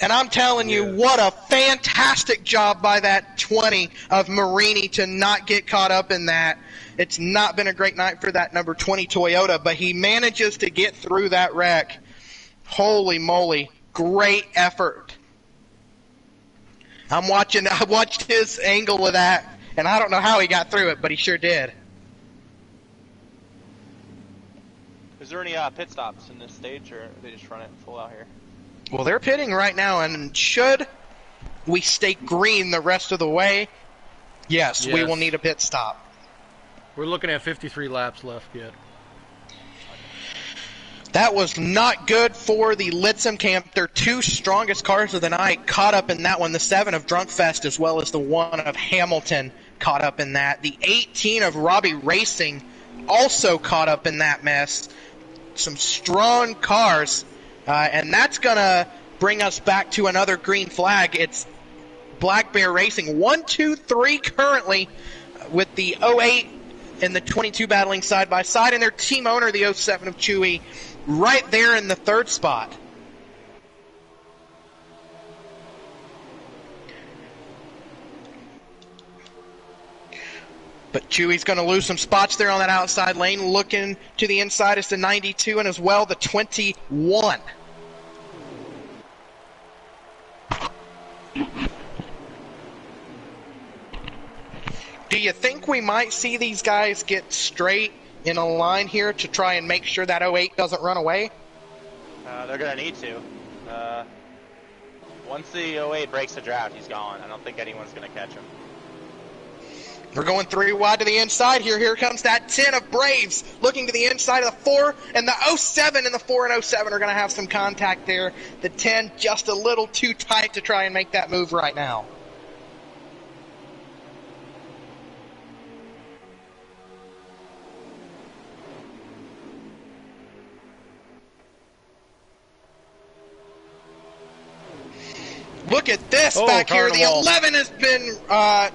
S2: And I'm telling you, what a fantastic job by that 20 of Marini to not get caught up in that. It's not been a great night for that number 20 Toyota, but he manages to get through that wreck. Holy moly, great effort. I watched his angle of that, and I don't know how he got through it, but he sure did.
S3: Is there any pit stops in this stage, or they just run it full out here?
S2: Well, they're pitting right now, and should we stay green the rest of the way, yes, we will need a pit stop.
S1: We're looking at 53 laps left yet.
S2: That was not good for the Litzum camp. Their 2 strongest cars of the night caught up in that one. The 7 of Drunkfest as well as the 1 of Hamilton caught up in that. The 18 of Robbie Racing also caught up in that mess. Some strong cars. And that's going to bring us back to another green flag. It's Black Bear Racing. 1, 2, 3 currently with the 08 and the 22 battling side by side. And their team owner, the 07 of Chewy, right there in the 3rd spot. But Chewy's going to lose some spots there on that outside lane. Looking to the inside is the 92 and as well the 21. Do you think we might see these guys get straight in a line here to try and make sure that 08 doesn't run away?
S3: They're going to need to. Once the 08 breaks the draft, he's gone. I don't think anyone's going to catch him.
S2: We're going 3 wide to the inside here. Here comes that 10 of Braves looking to the inside of the 4, and the 07 and the 4 and 07 are going to have some contact there. The 10 just a little too tight to try and make that move right now. Look at this back here. The 11 has been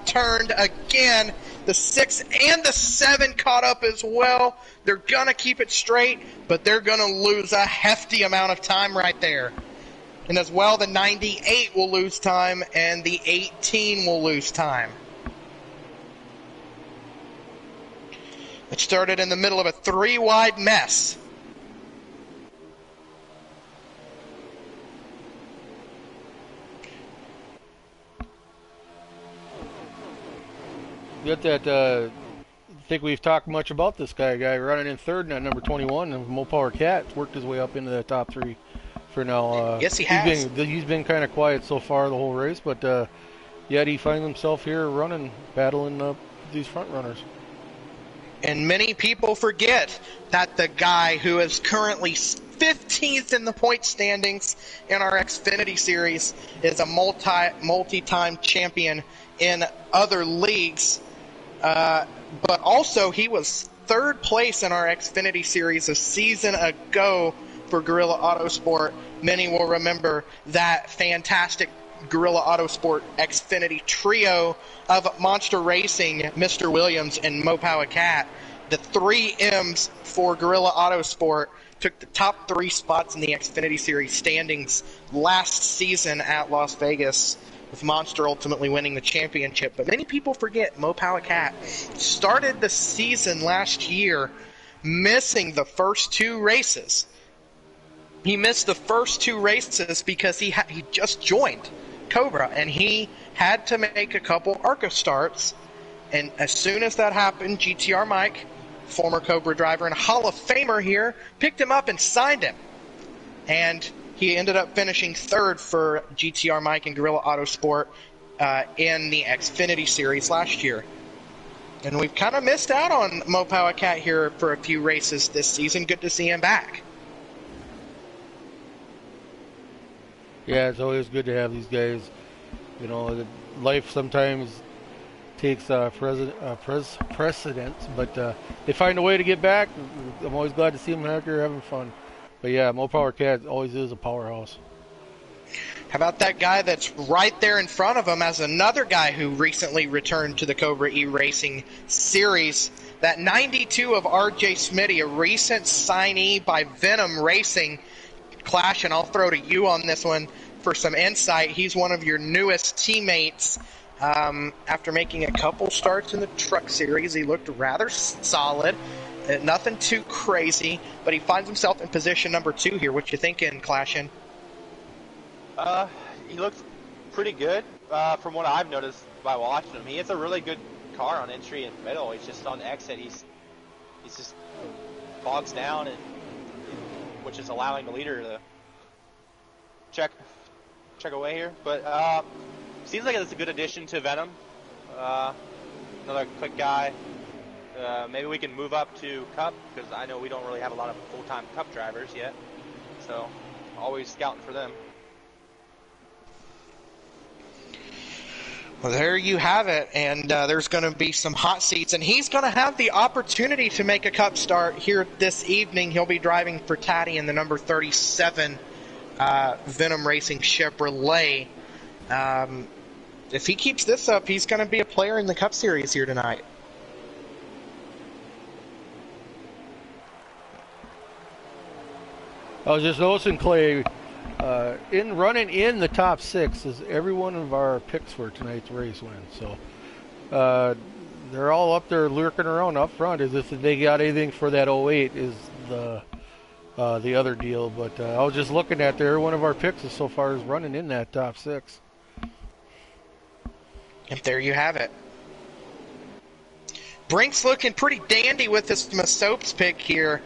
S2: turned again. The 6 and the 7 caught up as well. They're going to keep it straight, but they're going to lose a hefty amount of time right there. And as well, the 98 will lose time, and the 18 will lose time. It started in the middle of a 3-wide mess.
S1: Got that. I think we've talked much about this guy running in 3rd at number 21. And Mopower Cat worked his way up into the top 3 for now.
S2: Yes, he has.
S1: He's been kind of quiet so far the whole race, but yet he finds himself here battling these front runners.
S2: And many people forget that the guy who is currently 15th in the point standings in our Xfinity series is a multi-time champion in other leagues. But also he was 3rd place in our Xfinity series a season ago for Gorilla Autosport. Many will remember that fantastic Gorilla Autosport Xfinity trio of Monster Racing, Mr. Williams, and Mopower Cat. The 3 M's for Gorilla Autosport took the top 3 spots in the Xfinity Series standings last season at Las Vegas, with Monster ultimately winning the championship. But many people forget Mopower Cat started the season last year missing the first 2 races. He missed the first 2 races because he just joined Cobra, and he had to make a couple ARCA starts. And as soon as that happened, GTR Mike, former Cobra driver and Hall of Famer here, picked him up and signed him. And he ended up finishing 3rd for GTR Mike and Gorilla Autosport in the Xfinity Series last year. And we've kind of missed out on Mo Power Cat here for a few races this season. Good to see him back.
S1: Yeah, it's always good to have these guys. You know, life sometimes takes precedence, but they find a way to get back. I'm always glad to see them out there having fun. But yeah, Mo Power Cat always is a powerhouse.
S2: How about that guy that's right there in front of him as another guy who recently returned to the Cobra E-Racing Series? That 92 of R.J. Smitty, a recent signee by Venom Racing. Clash, and I'll throw to you on this one for some insight. He's one of your newest teammates. After making a couple starts in the Truck Series, he looked rather solid. Nothing too crazy, but he finds himself in position number 2 here. What you thinking, Clashin'?
S3: He looks pretty good from what I've noticed by watching him. He has a really good car on entry and middle. He's just on exit. He's just bogs down, and which is allowing the leader to check away here. But seems like it's a good addition to Venom. Another quick guy. Maybe we can move up to Cup, because I know we don't really have a lot of full-time Cup drivers yet. So always scouting for them.
S2: Well, there you have it, and there's going to be some hot seats, and he's going to have the opportunity to make a Cup start here this evening. He'll be driving for Taddy in the number 37 Venom Racing Chevrolet. If he keeps this up, he's going to be a player in the Cup Series here tonight.
S1: I was just noticing, Clay, in running in the top 6 is every one of our picks for tonight's race win. So they're all up there lurking around up front as if they got anything for that 08 is the other deal. But I was just looking at there, one of our picks is so far is running in that top 6.
S2: And there you have it. Brink's looking pretty dandy with this Masopes pick here.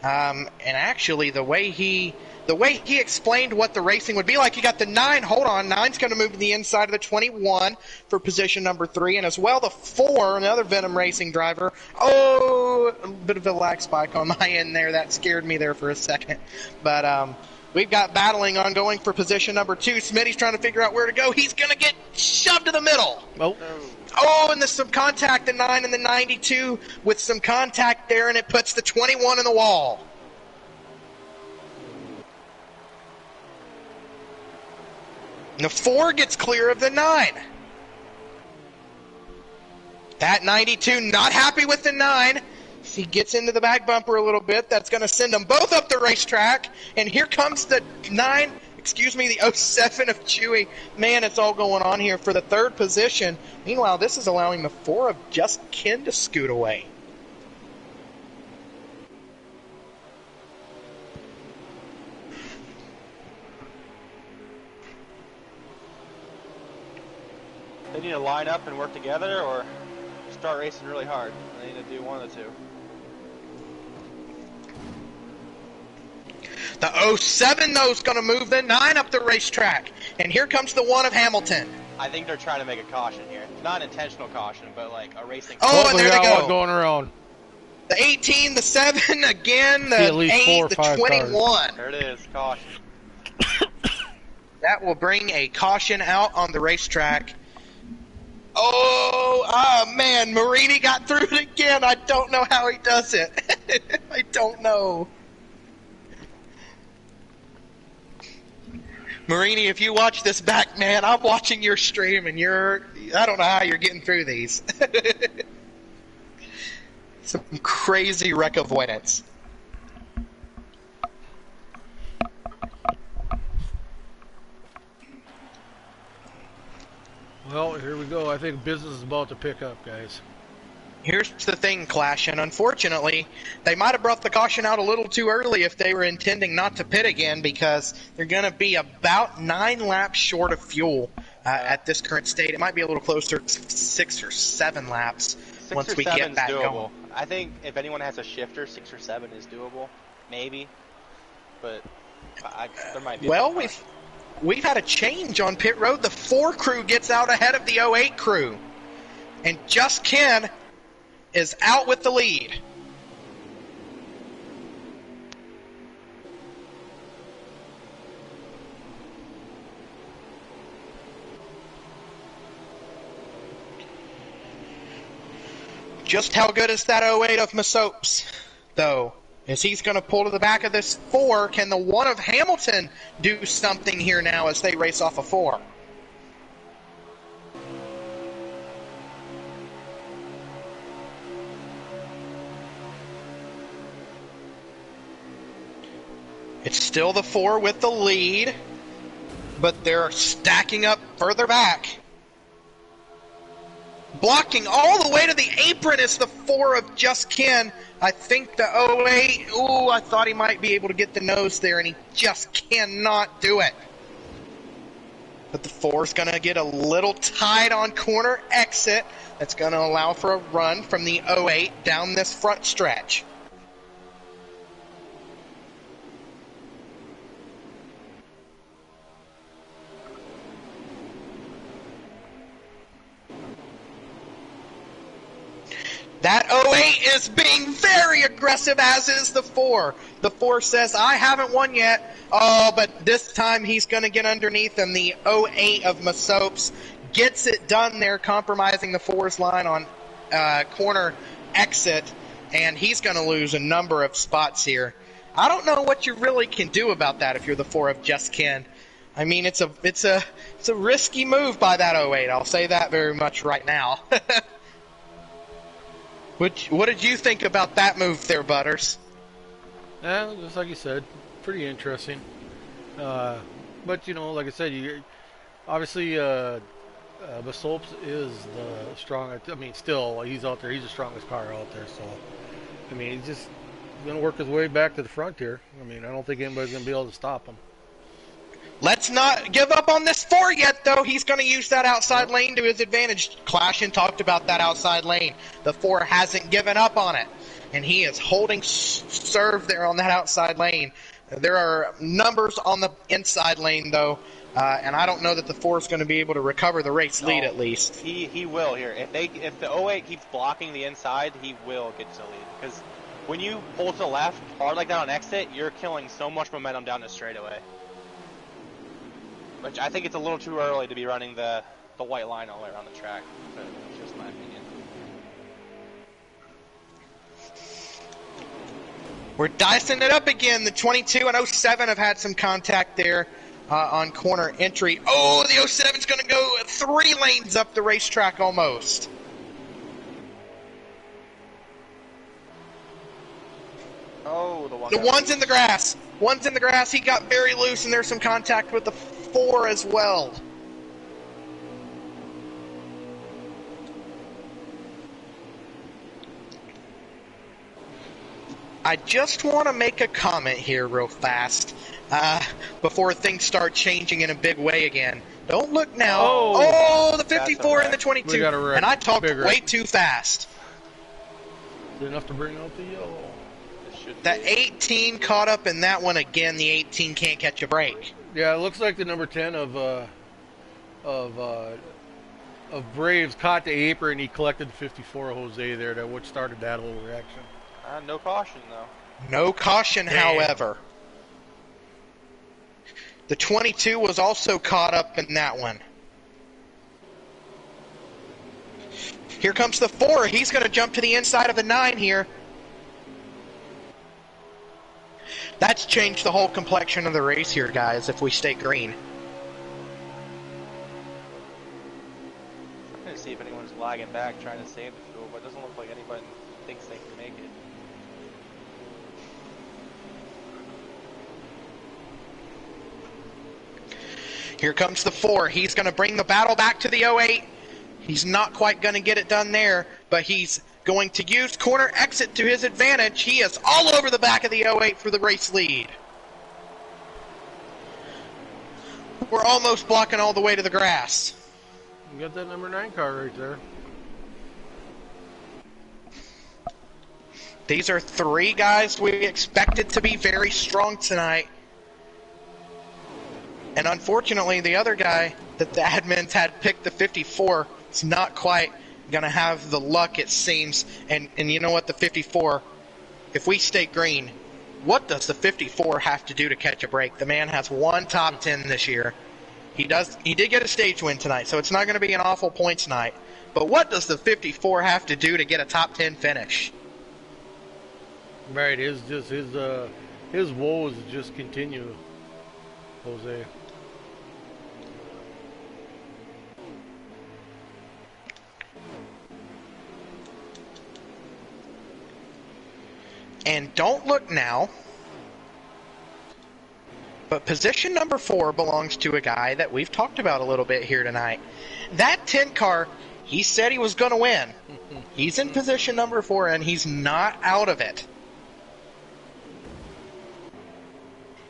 S2: And actually, the way he explained what the racing would be like, you got the 9. Hold on, 9's going to move to the inside of the 21 for position number 3, and as well the 4, another Venom Racing driver. Oh, a bit of a lag spike on my end there. That scared me there for a second. But we've got battling ongoing for position number 2. Smitty's trying to figure out where to go. He's going to get shoved to the middle. Oh, and there's some contact, the 9 and the 92 with some contact there, and it puts the 21 in the wall. And the 4 gets clear of the 9. That 92 not happy with the 9. If he gets into the back bumper a little bit, that's going to send them both up the racetrack. And here comes the the 07 of Chewy. Man, it's all going on here for the 3rd position. Meanwhile, this is allowing the 4 of Just Ken to scoot away.
S3: They need to line up and work together, or start racing really hard. They need to do one of the two.
S2: The 07, though, is going to move the 9 up the racetrack. And here comes the 1 of Hamilton.
S3: I think they're trying to make a caution here. Not an intentional caution, but like a racing
S2: Oh, and there they go.
S1: Going around.
S2: The 18, the 7, again, the 8, the 21.
S3: Cars. There it is, caution.
S2: That will bring a caution out on the racetrack. Oh, man, Marini got through it again. I don't know how he does it. I don't know. Marini, if you watch this back, man, I'm watching your stream, and I don't know how you're getting through these. Some crazy wreck avoidance.
S1: Well, here we go. I think business is about to pick up, guys.
S2: Here's the thing, Clash, and unfortunately, they might have brought the caution out a little too early if they were intending not to pit again, because they're going to be about 9 laps short of fuel at this current state. It might be a little closer, 6 or 7 laps once we get back going.
S3: I think if anyone has a shifter, 6 or 7 is doable, maybe. But there might be.
S2: Well, we've had a change on pit road. The 4 crew gets out ahead of the 08 crew, and Just Ken is out with the lead. Just how good is that 08 of Masopes, though? As he's going to pull to the back of this 4, can the 1 of Hamilton do something here now as they race off a 4? It's still the 4 with the lead, but they're stacking up further back. Blocking all the way to the apron is the 4 of Just Ken. I think the 08, ooh, I thought he might be able to get the nose there, and he just cannot do it. But the 4 is going to get a little tight on corner exit. That's going to allow for a run from the 08 down this front stretch. That 08 is being very aggressive, as is the 4. The 4 says, I haven't won yet. Oh, but this time he's going to get underneath him. The 08 of Masopes gets it done there, compromising the 4's line on corner exit, and he's going to lose a number of spots here. I don't know what you really can do about that if you're the 4 of Just Ken. I mean, it's a risky move by that 08. I'll say that very much right now. What did you think about that move there, Butters?
S1: Yeah, just like you said, pretty interesting. But, you know, like I said, obviously Masopes is the strongest. I mean, still, he's out there. He's the strongest car out there. So, I mean, he's just going to work his way back to the front here. I mean, I don't think anybody's going to be able to stop him.
S2: Let's not give up on this 4 yet, though. He's going to use that outside lane to his advantage. Clashin talked about that outside lane. The 4 hasn't given up on it, and he is holding serve there on that outside lane. There are numbers on the inside lane, though, and I don't know that the 4 is going to be able to recover the race lead, at least.
S3: He will here. If the 08 keeps blocking the inside, he will get to the lead. Because when you pull to the left hard like that on exit, you're killing so much momentum down the straightaway. Which I think it's a little too early to be running the white line all the way around the track. But that's just my opinion.
S2: We're dicing it up again. The 22 and 07 have had some contact there on corner entry. Oh, the 07's going to go 3 lanes up the racetrack almost.
S3: Oh,
S2: the one's in the grass. One's in the grass. He got very loose, and there's some contact with the 4 as well. I just want to make a comment here real fast before things start changing in a big way again. Don't look now. Oh, the 54 and the 22. And I talked way too fast.
S1: Good enough to bring out the yellow.
S2: The 18 caught up in that one again. The 18 can't catch a break.
S1: Yeah, it looks like the number 10 of Braves caught the apron and he collected the 54 of Jose there. That what started that whole reaction.
S3: No caution, though.
S2: No caution, however. The 22 was also caught up in that one. Here comes the 4. He's going to jump to the inside of the 9 here. That's changed the whole complexion of the race here, guys, if we stay green.
S3: I'm going to see if anyone's lagging back trying to save the fuel, but it doesn't look like anybody thinks they can make it.
S2: Here comes the 4. He's going to bring the battle back to the 08. He's not quite going to get it done there, but he's going to use corner exit to his advantage. He is all over the back of the 08 for the race lead. We're almost blocking all the way to the grass.
S1: You got that number 9 car right there.
S2: These are 3 guys we expected to be very strong tonight. And unfortunately, the other guy that the admins had picked, the 54, is not quite going to have the luck, it seems. And you know what, the 54, if we stay green, what does the 54 have to do to catch a break? The man has one top 10 this year. He did get a stage win tonight, so it's not going to be an awful points night. But what does the 54 have to do to get a top 10 finish?
S1: Right, his woes just continue, Jose.
S2: And don't look now, but position number 4 belongs to a guy that we've talked about a little bit here tonight. That 10 car, he said he was going to win. He's in position number 4, and he's not out of it.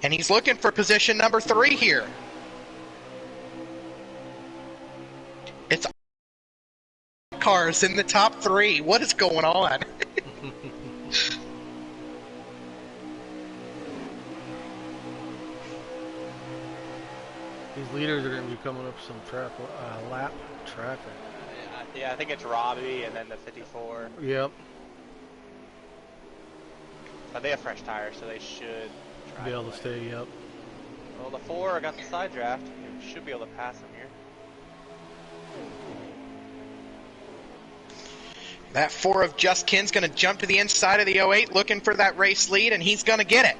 S2: And he's looking for position number 3 here. It's cars in the top 3. What is going on?
S1: These leaders are going to be coming up some lap traffic.
S3: Yeah, I think it's Robbie and then the 54.
S1: Yep.
S3: But they have fresh tires, so they should
S1: Be able to stay, yep.
S3: Well, the 4 got the side draft. You should be able to pass him here.
S2: That 4 of Just Kin's going to jump to the inside of the 08 looking for that race lead, and he's going to get it.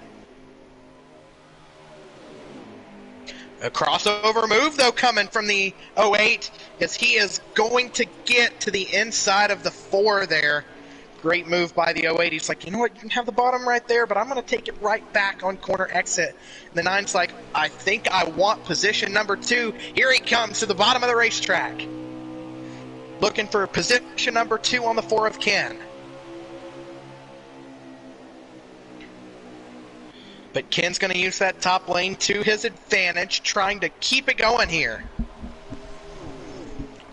S2: A crossover move, though, coming from the 08, as he is going to get to the inside of the 4 there. Great move by the 08. He's like, you know what, you can have the bottom right there, but I'm going to take it right back on corner exit. And the 9's like, I think I want position number 2. Here he comes to the bottom of the racetrack. Looking for position number 2 on the 4 of Ken. But Ken's going to use that top lane to his advantage, trying to keep it going here.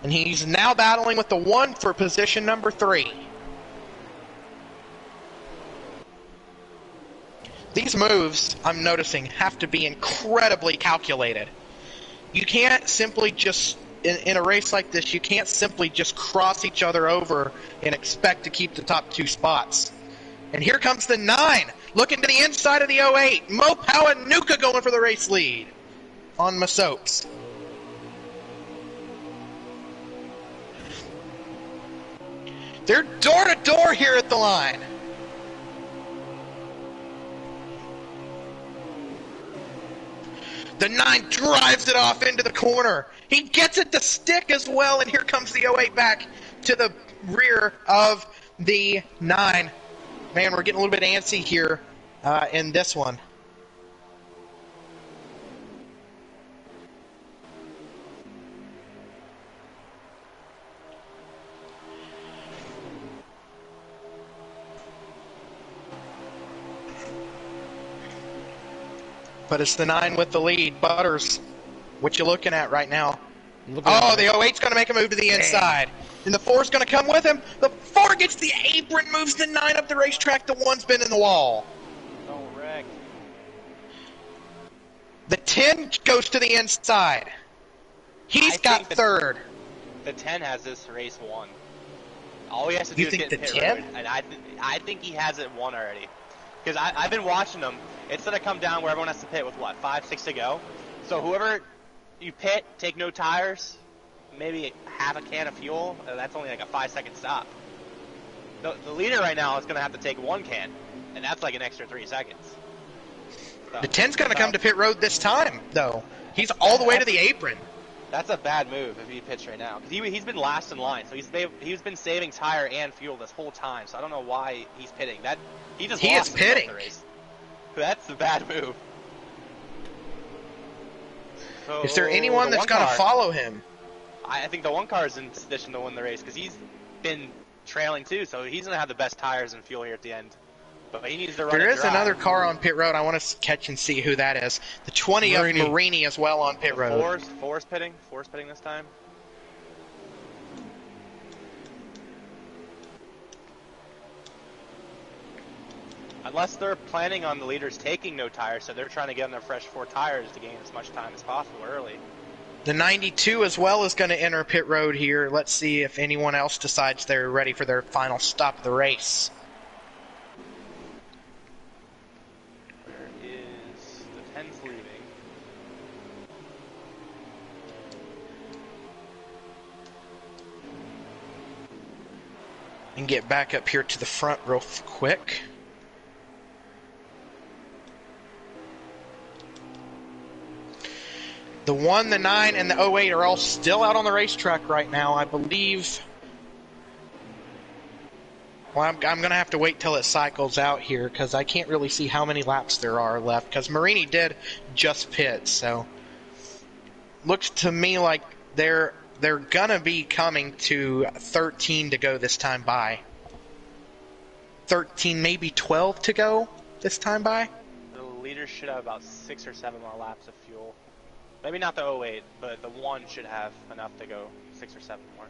S2: And he's now battling with the 1 for position number 3. These moves, I'm noticing, have to be incredibly calculated. You can't simply just, in a race like this, you can't simply just cross each other over and expect to keep the top 2 spots. And here comes the 9, looking to the inside of the 08. Mopao and Nuka going for the race lead on Masopes. They're door to door here at the line. The 9 drives it off into the corner. He gets it to stick as well, and here comes the 08 back to the rear of the 9. Man, we're getting a little bit antsy here in this one. But it's the 9 with the lead. Butters, what you looking at right now? Oh, the 08's going to make a move to the inside. And the 4's going to come with him. The 4 gets the apron, moves the 9 up the racetrack. The 1's been in the wall.
S3: Don't wreck.
S2: The 10 goes to the inside. He's got third.
S3: The 10 has this race won. All he has to do
S2: You
S3: is
S2: think
S3: get
S2: the
S3: pit
S2: 10?
S3: road, and I think he has it won already. Because I've been watching him. It's going to come down where everyone has to pit with, what, 5, 6 to go? So whoever you pit, take no tires, maybe half a can of fuel, that's only like a 5-second stop. The leader right now is going to have to take 1 can, and that's like an extra 3 seconds. So,
S2: The 10's going to come to pit road this time, though. He's all the way to the apron.
S3: That's a bad move if he pits right now. Because he's been last in line, so he's been saving tire and fuel this whole time, so I don't know why he's pitting. He is
S2: pitting.
S3: The race. That's a bad move. So,
S2: Is there anyone that's going to follow him?
S3: I think the 1 car is in position to win the race because he's been trailing too, so he's going to have the best tires and fuel here at the end. But he needs to run.
S2: There is another car on pit road. I want to catch and see who that is. The 20 of Marini as well on pit road.
S3: Four's pitting this time. Unless they're planning on the leaders taking no tires, so they're trying to get on their fresh 4 tires to gain as much time as possible early.
S2: The 92 as well is going to enter pit road here. Let's see if anyone else decides they're ready for their final stop of the race.
S3: Where is the 10's leaving?
S2: And get back up here to the front real quick. The 1, the 9, and the 08 are all still out on the racetrack right now, I believe. Well, I'm going to have to wait till it cycles out here because I can't really see how many laps there are left because Marini did just pit, so looks to me like they're going to be coming to 13 to go this time by. 13, maybe 12 to go this time by.
S3: The leader should have about 6 or 7 more laps of fuel. Maybe not the 08, but the 1 should have enough to go 6 or 7 more.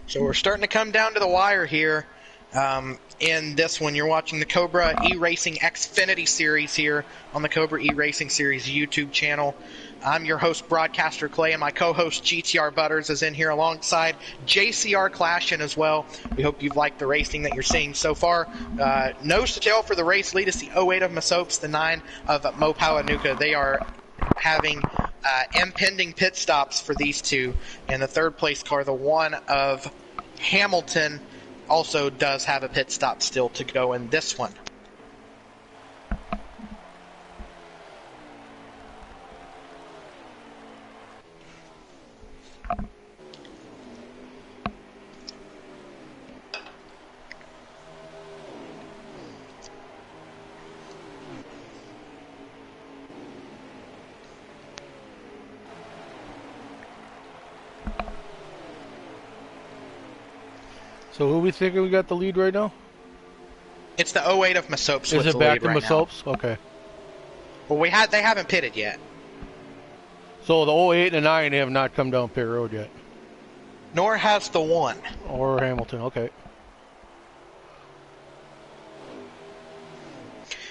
S2: So we're starting to come down to the wire here. In this one, you're watching the Cobra E-Racing Xfinity Series here on the Cobra E-Racing Series YouTube channel. I'm your host, Broadcaster Clay, and my co-host, GTR Butters, is in here alongside JCR Clashin as well. We hope you've liked the racing that you're seeing so far. Nose to tail for the race lead is the 08 of Masopes, the 9 of Mopawanuka. They are having impending pit stops for these two. And the third place car, the 1 of Hamilton, also does have a pit stop still to go in this one.
S1: So who we thinking we got the lead right now?
S2: It's the 08 of Masopes.
S1: Is it back to
S2: right
S1: Masopes? Okay.
S2: Well, they haven't pitted yet.
S1: So the 08 and the 9 have not come down pit road yet.
S2: Nor has the 1.
S1: Or Hamilton, okay.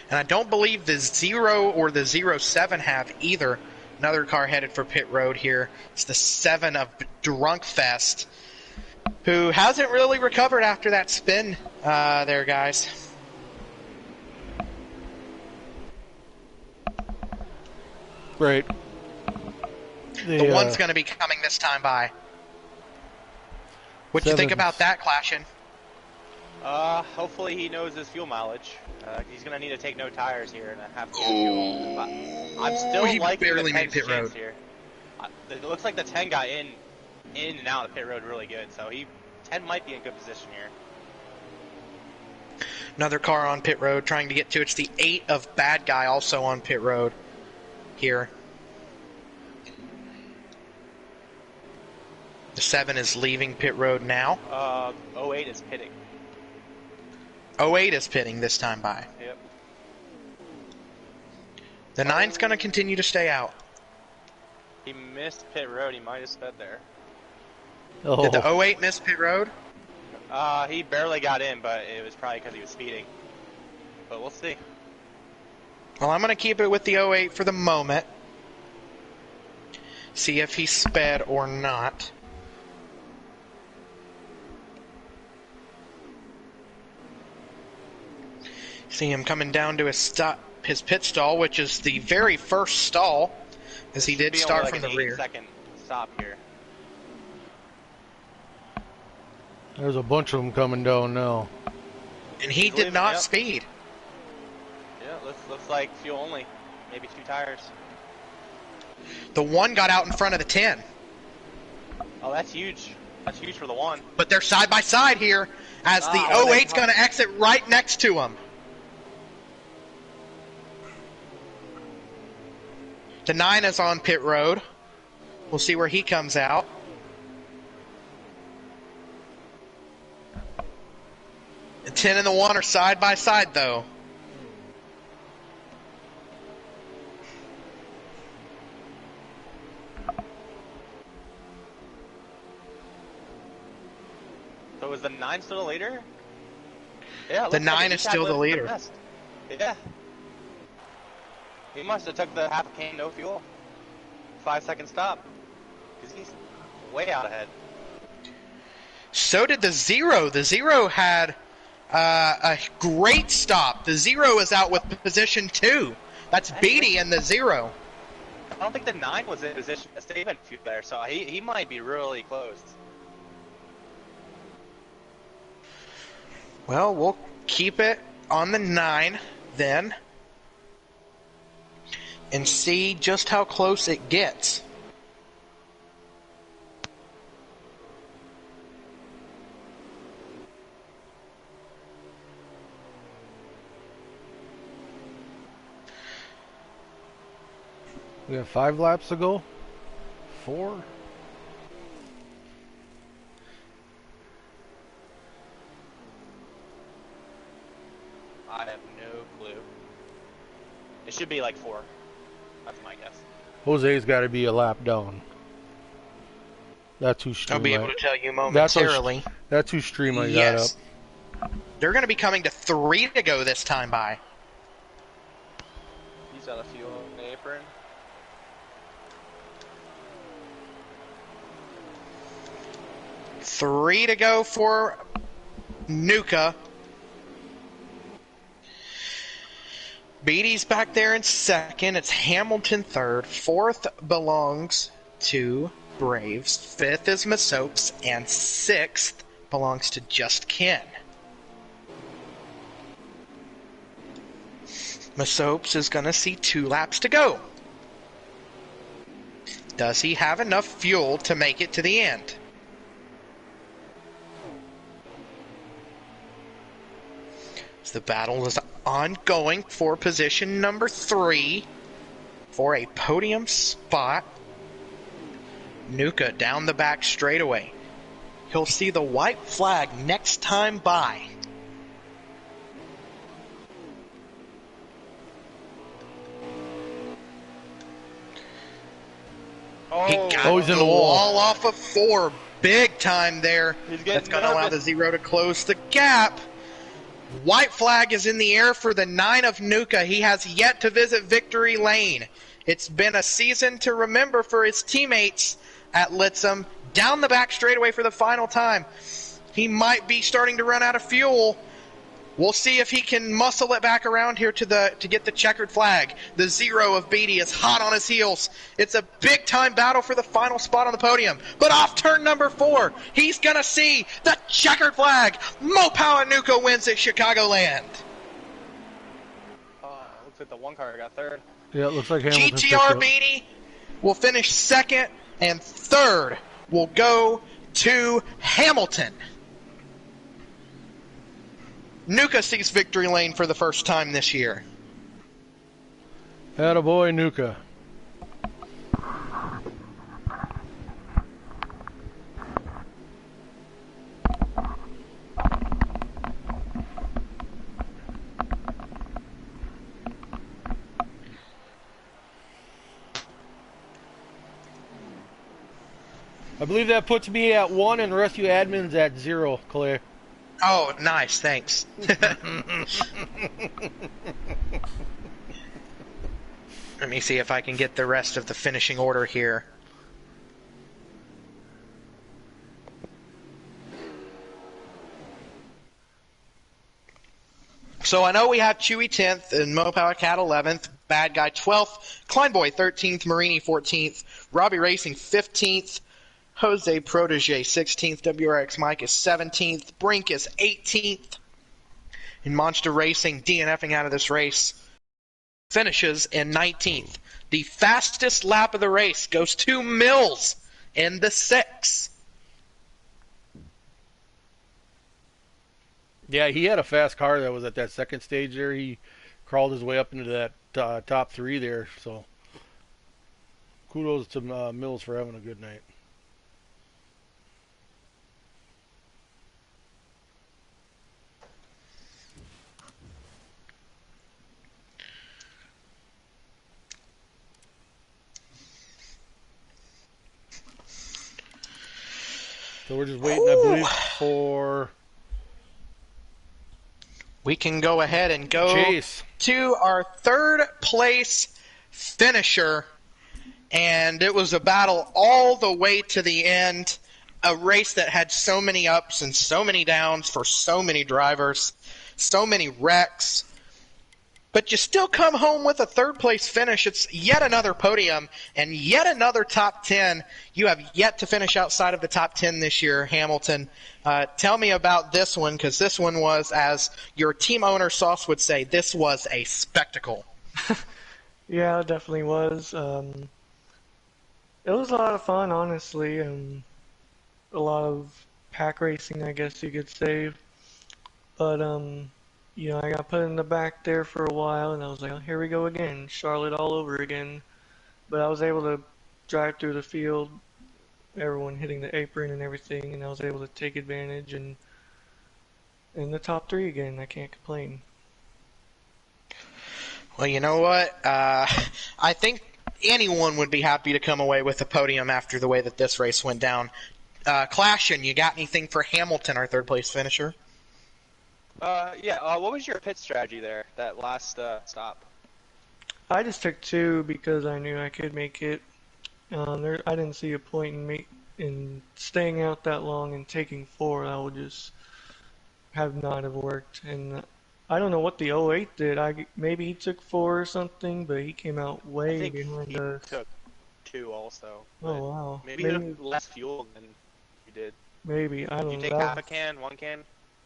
S2: And I don't believe the 0 or the 07 have either. Another car headed for pit road here. It's the 7 of Drunkfest, who hasn't really recovered after that spin there, guys.
S1: Right.
S2: The 1's going to be coming this time by. What do you think about that, Clashin?
S3: Hopefully he knows his fuel mileage. He's going to need to take no tires here and have to fuel. But I'm still liking
S2: barely
S3: the
S2: made
S3: 10's
S2: pit
S3: chance
S2: road
S3: here. It looks like the 10 got in and out of the pit road really good, so 10 might be in good position here.
S2: Another car on pit road trying to get to. It's the 8 of Bad Guy also on pit road here. The 7 is leaving pit road now.
S3: 08 is pitting.
S2: 08 is pitting this time by.
S3: Yep.
S2: The 9's going to continue to stay out.
S3: He missed pit road. He might have sped there.
S1: Oh.
S2: Did the 08 miss pit road?
S3: He barely got in, but it was probably because he was speeding. But we'll see.
S2: Well, I'm going to keep it with the 08 for the moment. See if he sped or not. See him coming down to his pit stall, which is the very first stall, as he did start from the rear.
S3: 8-second stop here.
S1: There's a bunch of them coming down now.
S2: And he did not speed.
S3: Yeah, looks like fuel only. Maybe 2 tires.
S2: The 1 got out in front of the 10.
S3: Oh, that's huge. That's huge for the 1.
S2: But they're side by side here, as the 08's going to exit right next to him. The 9 is on pit road. We'll see where he comes out. The 10 and the 1 are side by side, though.
S3: So is the 9 still the leader? Yeah, it
S2: The
S3: looks like
S2: 9
S3: it.
S2: is
S3: He's had
S2: still the
S3: the
S2: leader.
S3: best. Yeah. He must have took the half a can, no fuel. 5-second stop. Because he's way out ahead.
S2: So did the Zero. The Zero had a great stop. The Zero is out with position 2. That's Beatty and the Zero.
S3: I don't think the 9 was in position to save a fuel there, so he might be really close.
S2: Well, we'll keep it on the 9 then and see just how close it gets.
S1: We have 5 laps to go. 4.
S3: I have no clue. It should be like 4. That's my guess.
S1: Jose's got to be a lap down. That's who
S2: I'll
S1: stream.
S2: be able to tell you momentarily.
S1: That's who stream I got
S2: Yes.
S1: up.
S2: They're going to be coming to 3 to go this time by.
S3: He's got a fuel in the apron.
S2: Three to go for Nuka. Beatty's back there in second. It's Hamilton third. Fourth belongs to Braves. Fifth is Masopes. And sixth belongs to Just Ken. Masopes is going to see 2 laps to go. Does he have enough fuel to make it to the end? The battle is ongoing for position number 3 for a podium spot. Nuka down the back straightaway. He'll see the white flag next time by. He got
S1: he's in
S2: the
S1: the wall.
S2: wall off of 4. Big time there. That's going to allow the Zero to close the gap. White flag is in the air for the 9 of Nuka. He has yet to visit victory lane. It's been a season to remember for his teammates at Litzum. Down the back straightaway for the final time. He might be starting to run out of fuel. We'll see if he can muscle it back around here to get the checkered flag. The Zero of Beatty is hot on his heels. It's a big-time battle for the final spot on the podium. But off turn number 4, he's going to see the checkered flag. Mopow and Nuka wins at Chicagoland.
S3: Looks like the one car got third.
S1: Yeah, it looks like Hamilton picked
S2: GTR
S1: up.
S2: Beatty will finish second, and third will go to Hamilton. Nuka sees victory lane for the first time this year.
S1: Attaboy, Nuka. I believe that puts me at 1 and the rest of you admins at 0, Clay.
S2: Oh, nice, thanks. Let me see if I can get the rest of the finishing order here. So I know we have Chewy 10th and Mopower Cat 11th, Bad Guy 12th, Kleinboy 13th, Marini 14th, Robbie Racing 15th, Jose Protege 16th, WRX Mike is 17th, Brink is 18th, and Monster Racing DNFing out of this race finishes in 19th. The fastest lap of the race goes to Mills in the 6.
S1: Yeah, he had a fast car that was at that second stage there. He crawled his way up into that top 3 there. So kudos to Mills for having a good night. So we're just waiting, I believe, for...
S2: we can go ahead and go
S1: Chase.
S2: to our third place finisher. And it was a battle all the way to the end. A race that had so many ups and so many downs for so many drivers, so many wrecks. But you still come home with a third-place finish. It's yet another podium and yet another top 10. You have yet to finish outside of the top 10 this year, Hamilton. Tell me about this one, because this one was, as your team owner, Sauce, would say, this was a spectacle.
S4: Yeah, it definitely was. It was a lot of fun, honestly, and a lot of pack racing, I guess you could say. But, I got put in the back there for a while, and I was like, oh, here we go again, Charlotte all over again. But I was able to drive through the field, everyone hitting the apron and everything, and I was able to take advantage and in the top 3 again. I can't complain.
S2: Well, you know what? I think anyone would be happy to come away with a podium after the way that this race went down. Clashin, you got anything for Hamilton, our third-place finisher?
S3: What was your pit strategy there, that last stop?
S4: I just took 2 because I knew I could make it. I didn't see a point in staying out that long and taking 4. That would just have not have worked. And I don't know what the 08 did. Maybe he took 4 or something, but he came out way behind us.
S3: He took 2 also.
S4: Oh, wow.
S3: Maybe he took less fuel than you did.
S4: Maybe. I don't know.
S3: Did you take half a can, 1 can?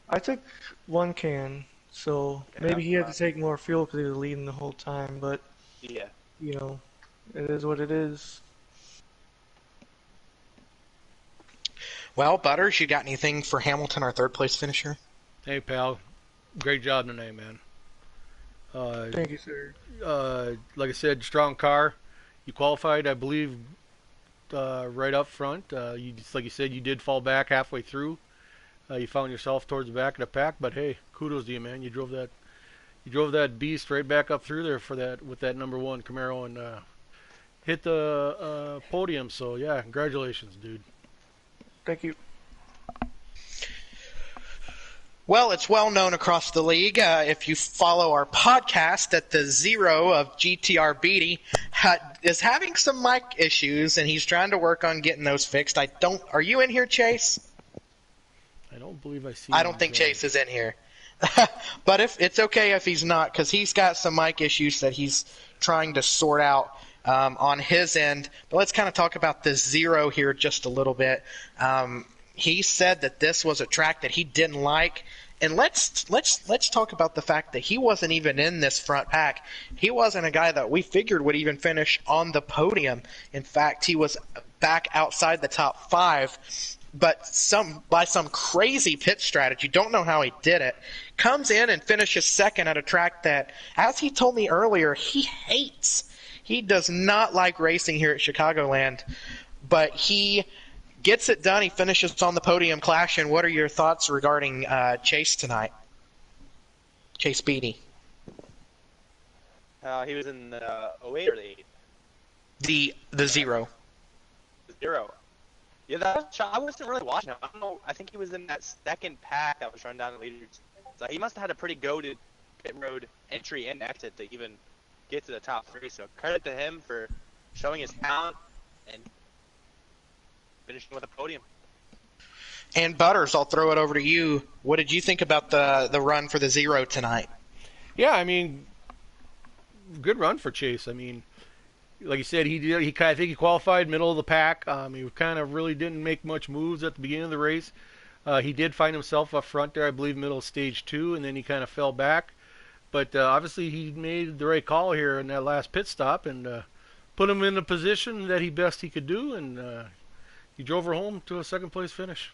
S4: I took 1 can, so maybe he had to take more fuel because he was leading the whole time, but,
S3: yeah,
S4: it is what it is.
S2: Well, Butters, you got anything for Hamilton, our third-place finisher?
S1: Hey, pal. Great job tonight, man.
S4: Thank you, sir.
S1: Like I said, strong car. You qualified, I believe, right up front. Like you said, you did fall back halfway through. You found yourself towards the back of the pack, but hey, kudos to you, man. You drove that beast right back up through there with that number 1 Camaro and hit the podium. So yeah, congratulations, dude.
S4: Thank you.
S2: Well, it's well known across the league, if you follow our podcast, that the Zero of GTR Beatty is having some mic issues, and he's trying to work on getting those fixed. Are you in here, Chase?
S1: I don't believe I see.
S2: I don't think Chase is in here. But if it's okay if he's not, because he's got some mic issues that he's trying to sort out on his end. But let's kind of talk about the Zero here just a little bit. He said that this was a track that he didn't like, and let's talk about the fact that he wasn't even in this front pack. He wasn't a guy that we figured would even finish on the podium. In fact, he was back outside the top 5. But by some crazy pit strategy, don't know how he did it, comes in and finishes second at a track that, as he told me earlier, he hates. He does not like racing here at Chicagoland, but he gets it done. He finishes on the podium. Clash, and what are your thoughts regarding Chase tonight? Chase Beatty.
S3: He was in the 08 or the 8?
S2: The Zero.
S3: The Zero. Yeah, I wasn't really watching him. I don't know. I think he was in that second pack that was running down the leaders. So he must have had a pretty goated pit road entry and exit to even get to the top 3. So credit to him for showing his talent and finishing with a podium.
S2: And Butters, I'll throw it over to you. What did you think about the run for the Zero tonight?
S1: Yeah, I mean, good run for Chase. I mean, like you said, I think he qualified middle of the pack. He kind of really didn't make much moves at the beginning of the race. He did find himself up front there, I believe, middle of stage 2, and then he kind of fell back. But obviously he made the right call here in that last pit stop and put him in the position that he could do, and he drove her home to a second-place finish.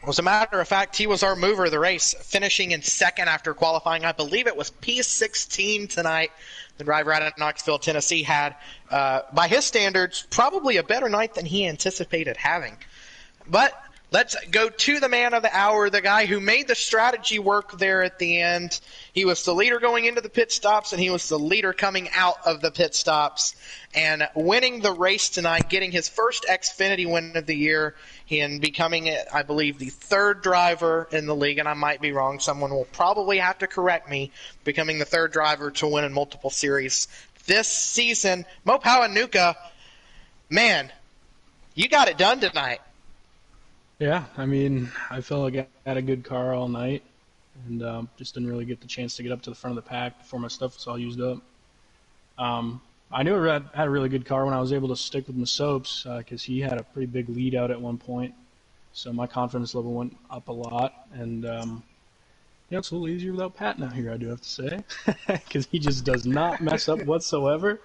S2: Well, as a matter of fact, he was our mover of the race, finishing in second after qualifying. I believe it was P16 tonight. The driver out of Knoxville, Tennessee, had, by his standards, probably a better night than he anticipated having. But Let's go to the man of the hour, the guy who made the strategy work there at the end. He was the leader going into the pit stops, and he was the leader coming out of the pit stops and winning the race tonight, getting his first Xfinity win of the year and becoming, I believe, the third driver in the league, and I might be wrong. Someone will probably have to correct me, becoming the third driver to win in multiple series this season. Mo Nuka, man, you got it done tonight.
S5: Yeah, I mean, I felt like I had a good car all night, and just didn't really get the chance to get up to the front of the pack before my stuff was all used up. I knew I had a really good car when I was able to stick with Masopes, because he had a pretty big lead out at one point, so my confidence level went up a lot, and it's a little easier without Pat now here, I do have to say, because he just does not mess up whatsoever.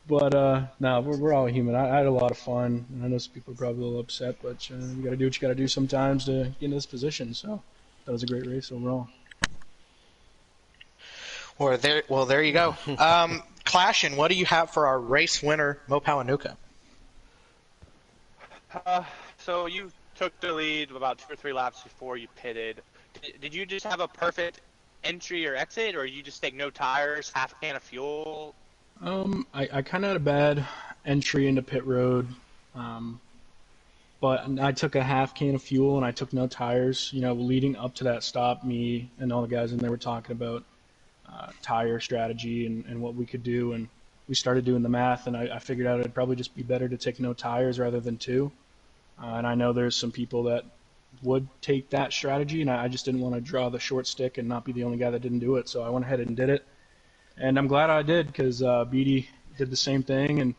S5: But, no, we're all human. I had a lot of fun, and I know some people are probably a little upset, but you got to do what you got to do sometimes to get into this position. So that was a great race overall.
S2: Well, there you go. Clashin, what do you have for our race winner, Mo Nuka?
S3: So you took the lead about 2 or 3 laps before you pitted. Did you just have a perfect entry or exit, or you just take no tires, half a can of fuel?
S5: I kind of had a bad entry into pit road, but I took a half can of fuel and I took no tires. Leading up to that stop, me and all the guys in there were talking about tire strategy and what we could do, and we started doing the math, and I figured out it'd probably just be better to take no tires rather than 2. And I know there's some people that would take that strategy, and I just didn't want to draw the short stick and not be the only guy that didn't do it, so I went ahead and did it. And I'm glad I did, because Beatty did the same thing, and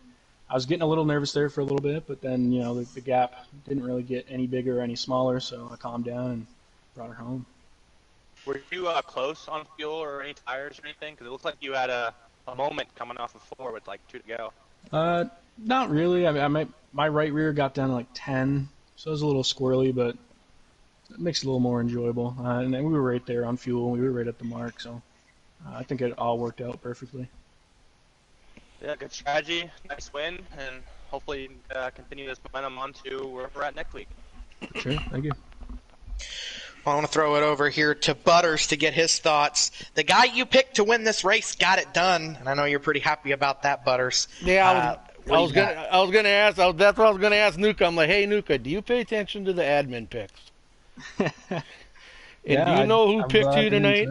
S5: I was getting a little nervous there for a little bit, but then, the gap didn't really get any bigger or any smaller, so I calmed down and brought her home.
S3: Were you close on fuel or any tires or anything? Because it looked like you had a moment coming off of 4 with like 2 to go.
S5: Not really. I mean, my right rear got down to like 10, so it was a little squirrely, but it makes it a little more enjoyable. And then we were right there on fuel. We were right at the mark, so I think it all worked out perfectly.
S3: Yeah, good strategy, nice win, and hopefully continue this momentum on to where we're at next week.
S5: Sure, thank you.
S2: I want to throw it over here to Butters to get his thoughts. The guy you picked to win this race got it done, and I know you're pretty happy about that, Butters.
S1: Yeah, I was gonna ask. That's what I was gonna ask Nuka. I'm like, hey Nuka, do you pay attention to the admin picks? And do you know who picked you tonight?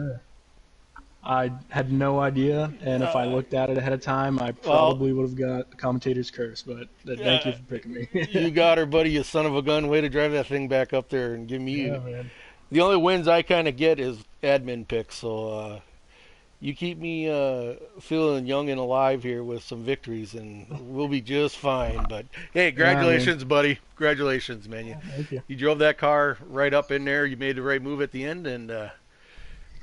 S5: I had no idea, and if I looked at it ahead of time, I probably would have got the commentator's curse, but thank you for picking me.
S1: You got her, buddy, you son of a gun. Way to drive that thing back up there and give me...
S5: Yeah, man.
S1: The only wins I kind of get is admin picks, so you keep me feeling young and alive here with some victories, and we'll be just fine. But, hey, congratulations, buddy. Congratulations, man.
S5: Thank you.
S1: You drove that car right up in there. You made the right move at the end, and...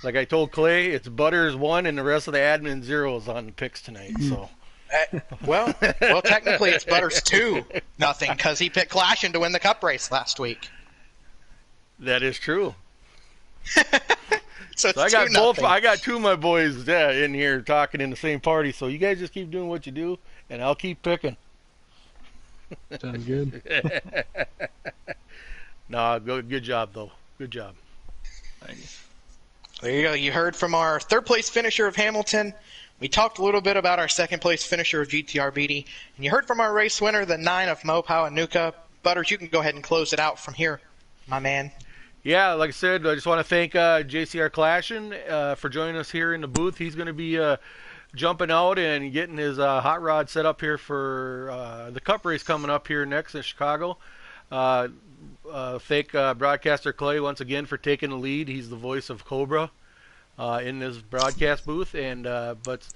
S1: like I told Clay, it's Butters 1 and the rest of the admin 0s on the picks tonight. So,
S2: well, technically it's Butters 2-0 because he picked Clashin to win the Cup race last week.
S1: That is true.
S2: So
S1: I got both. I got 2 of my boys in here talking in the same party. So you guys just keep doing what you do, and I'll keep picking.
S5: Sounds good.
S1: No, good job though. Good job.
S5: Thank you.
S2: There you go. You heard from our third-place finisher of Hamilton. We talked a little bit about our second-place finisher of GTR Beatty. And you heard from our race winner, the 9 of Mo Nuka. Butters, you can go ahead and close it out from here, my man.
S1: Yeah, like I said, I just want to thank JCR Clashin for joining us here in the booth. He's going to be jumping out and getting his hot rod set up here for the Cup race coming up here next in Chicago. Thank broadcaster Clay once again for taking the lead. He's the voice of Cobra in this broadcast booth. And but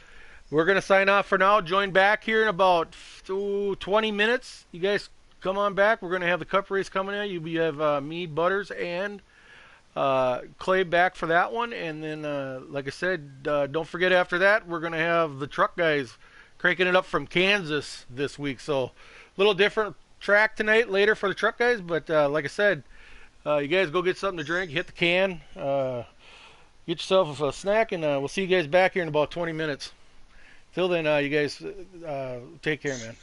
S1: we're going to sign off for now. Join back here in about 20 minutes. You guys come on back. We're going to have the Cup race coming in. You have me, Butters, and Clay back for that one. And then, like I said, don't forget after that, we're going to have the truck guys cranking it up from Kansas this week. So a little different track tonight later for the truck guys, but like I said, you guys go get something to drink, hit the can, get yourself a snack, and we'll see you guys back here in about 20 minutes. Till then, you guys take care, man.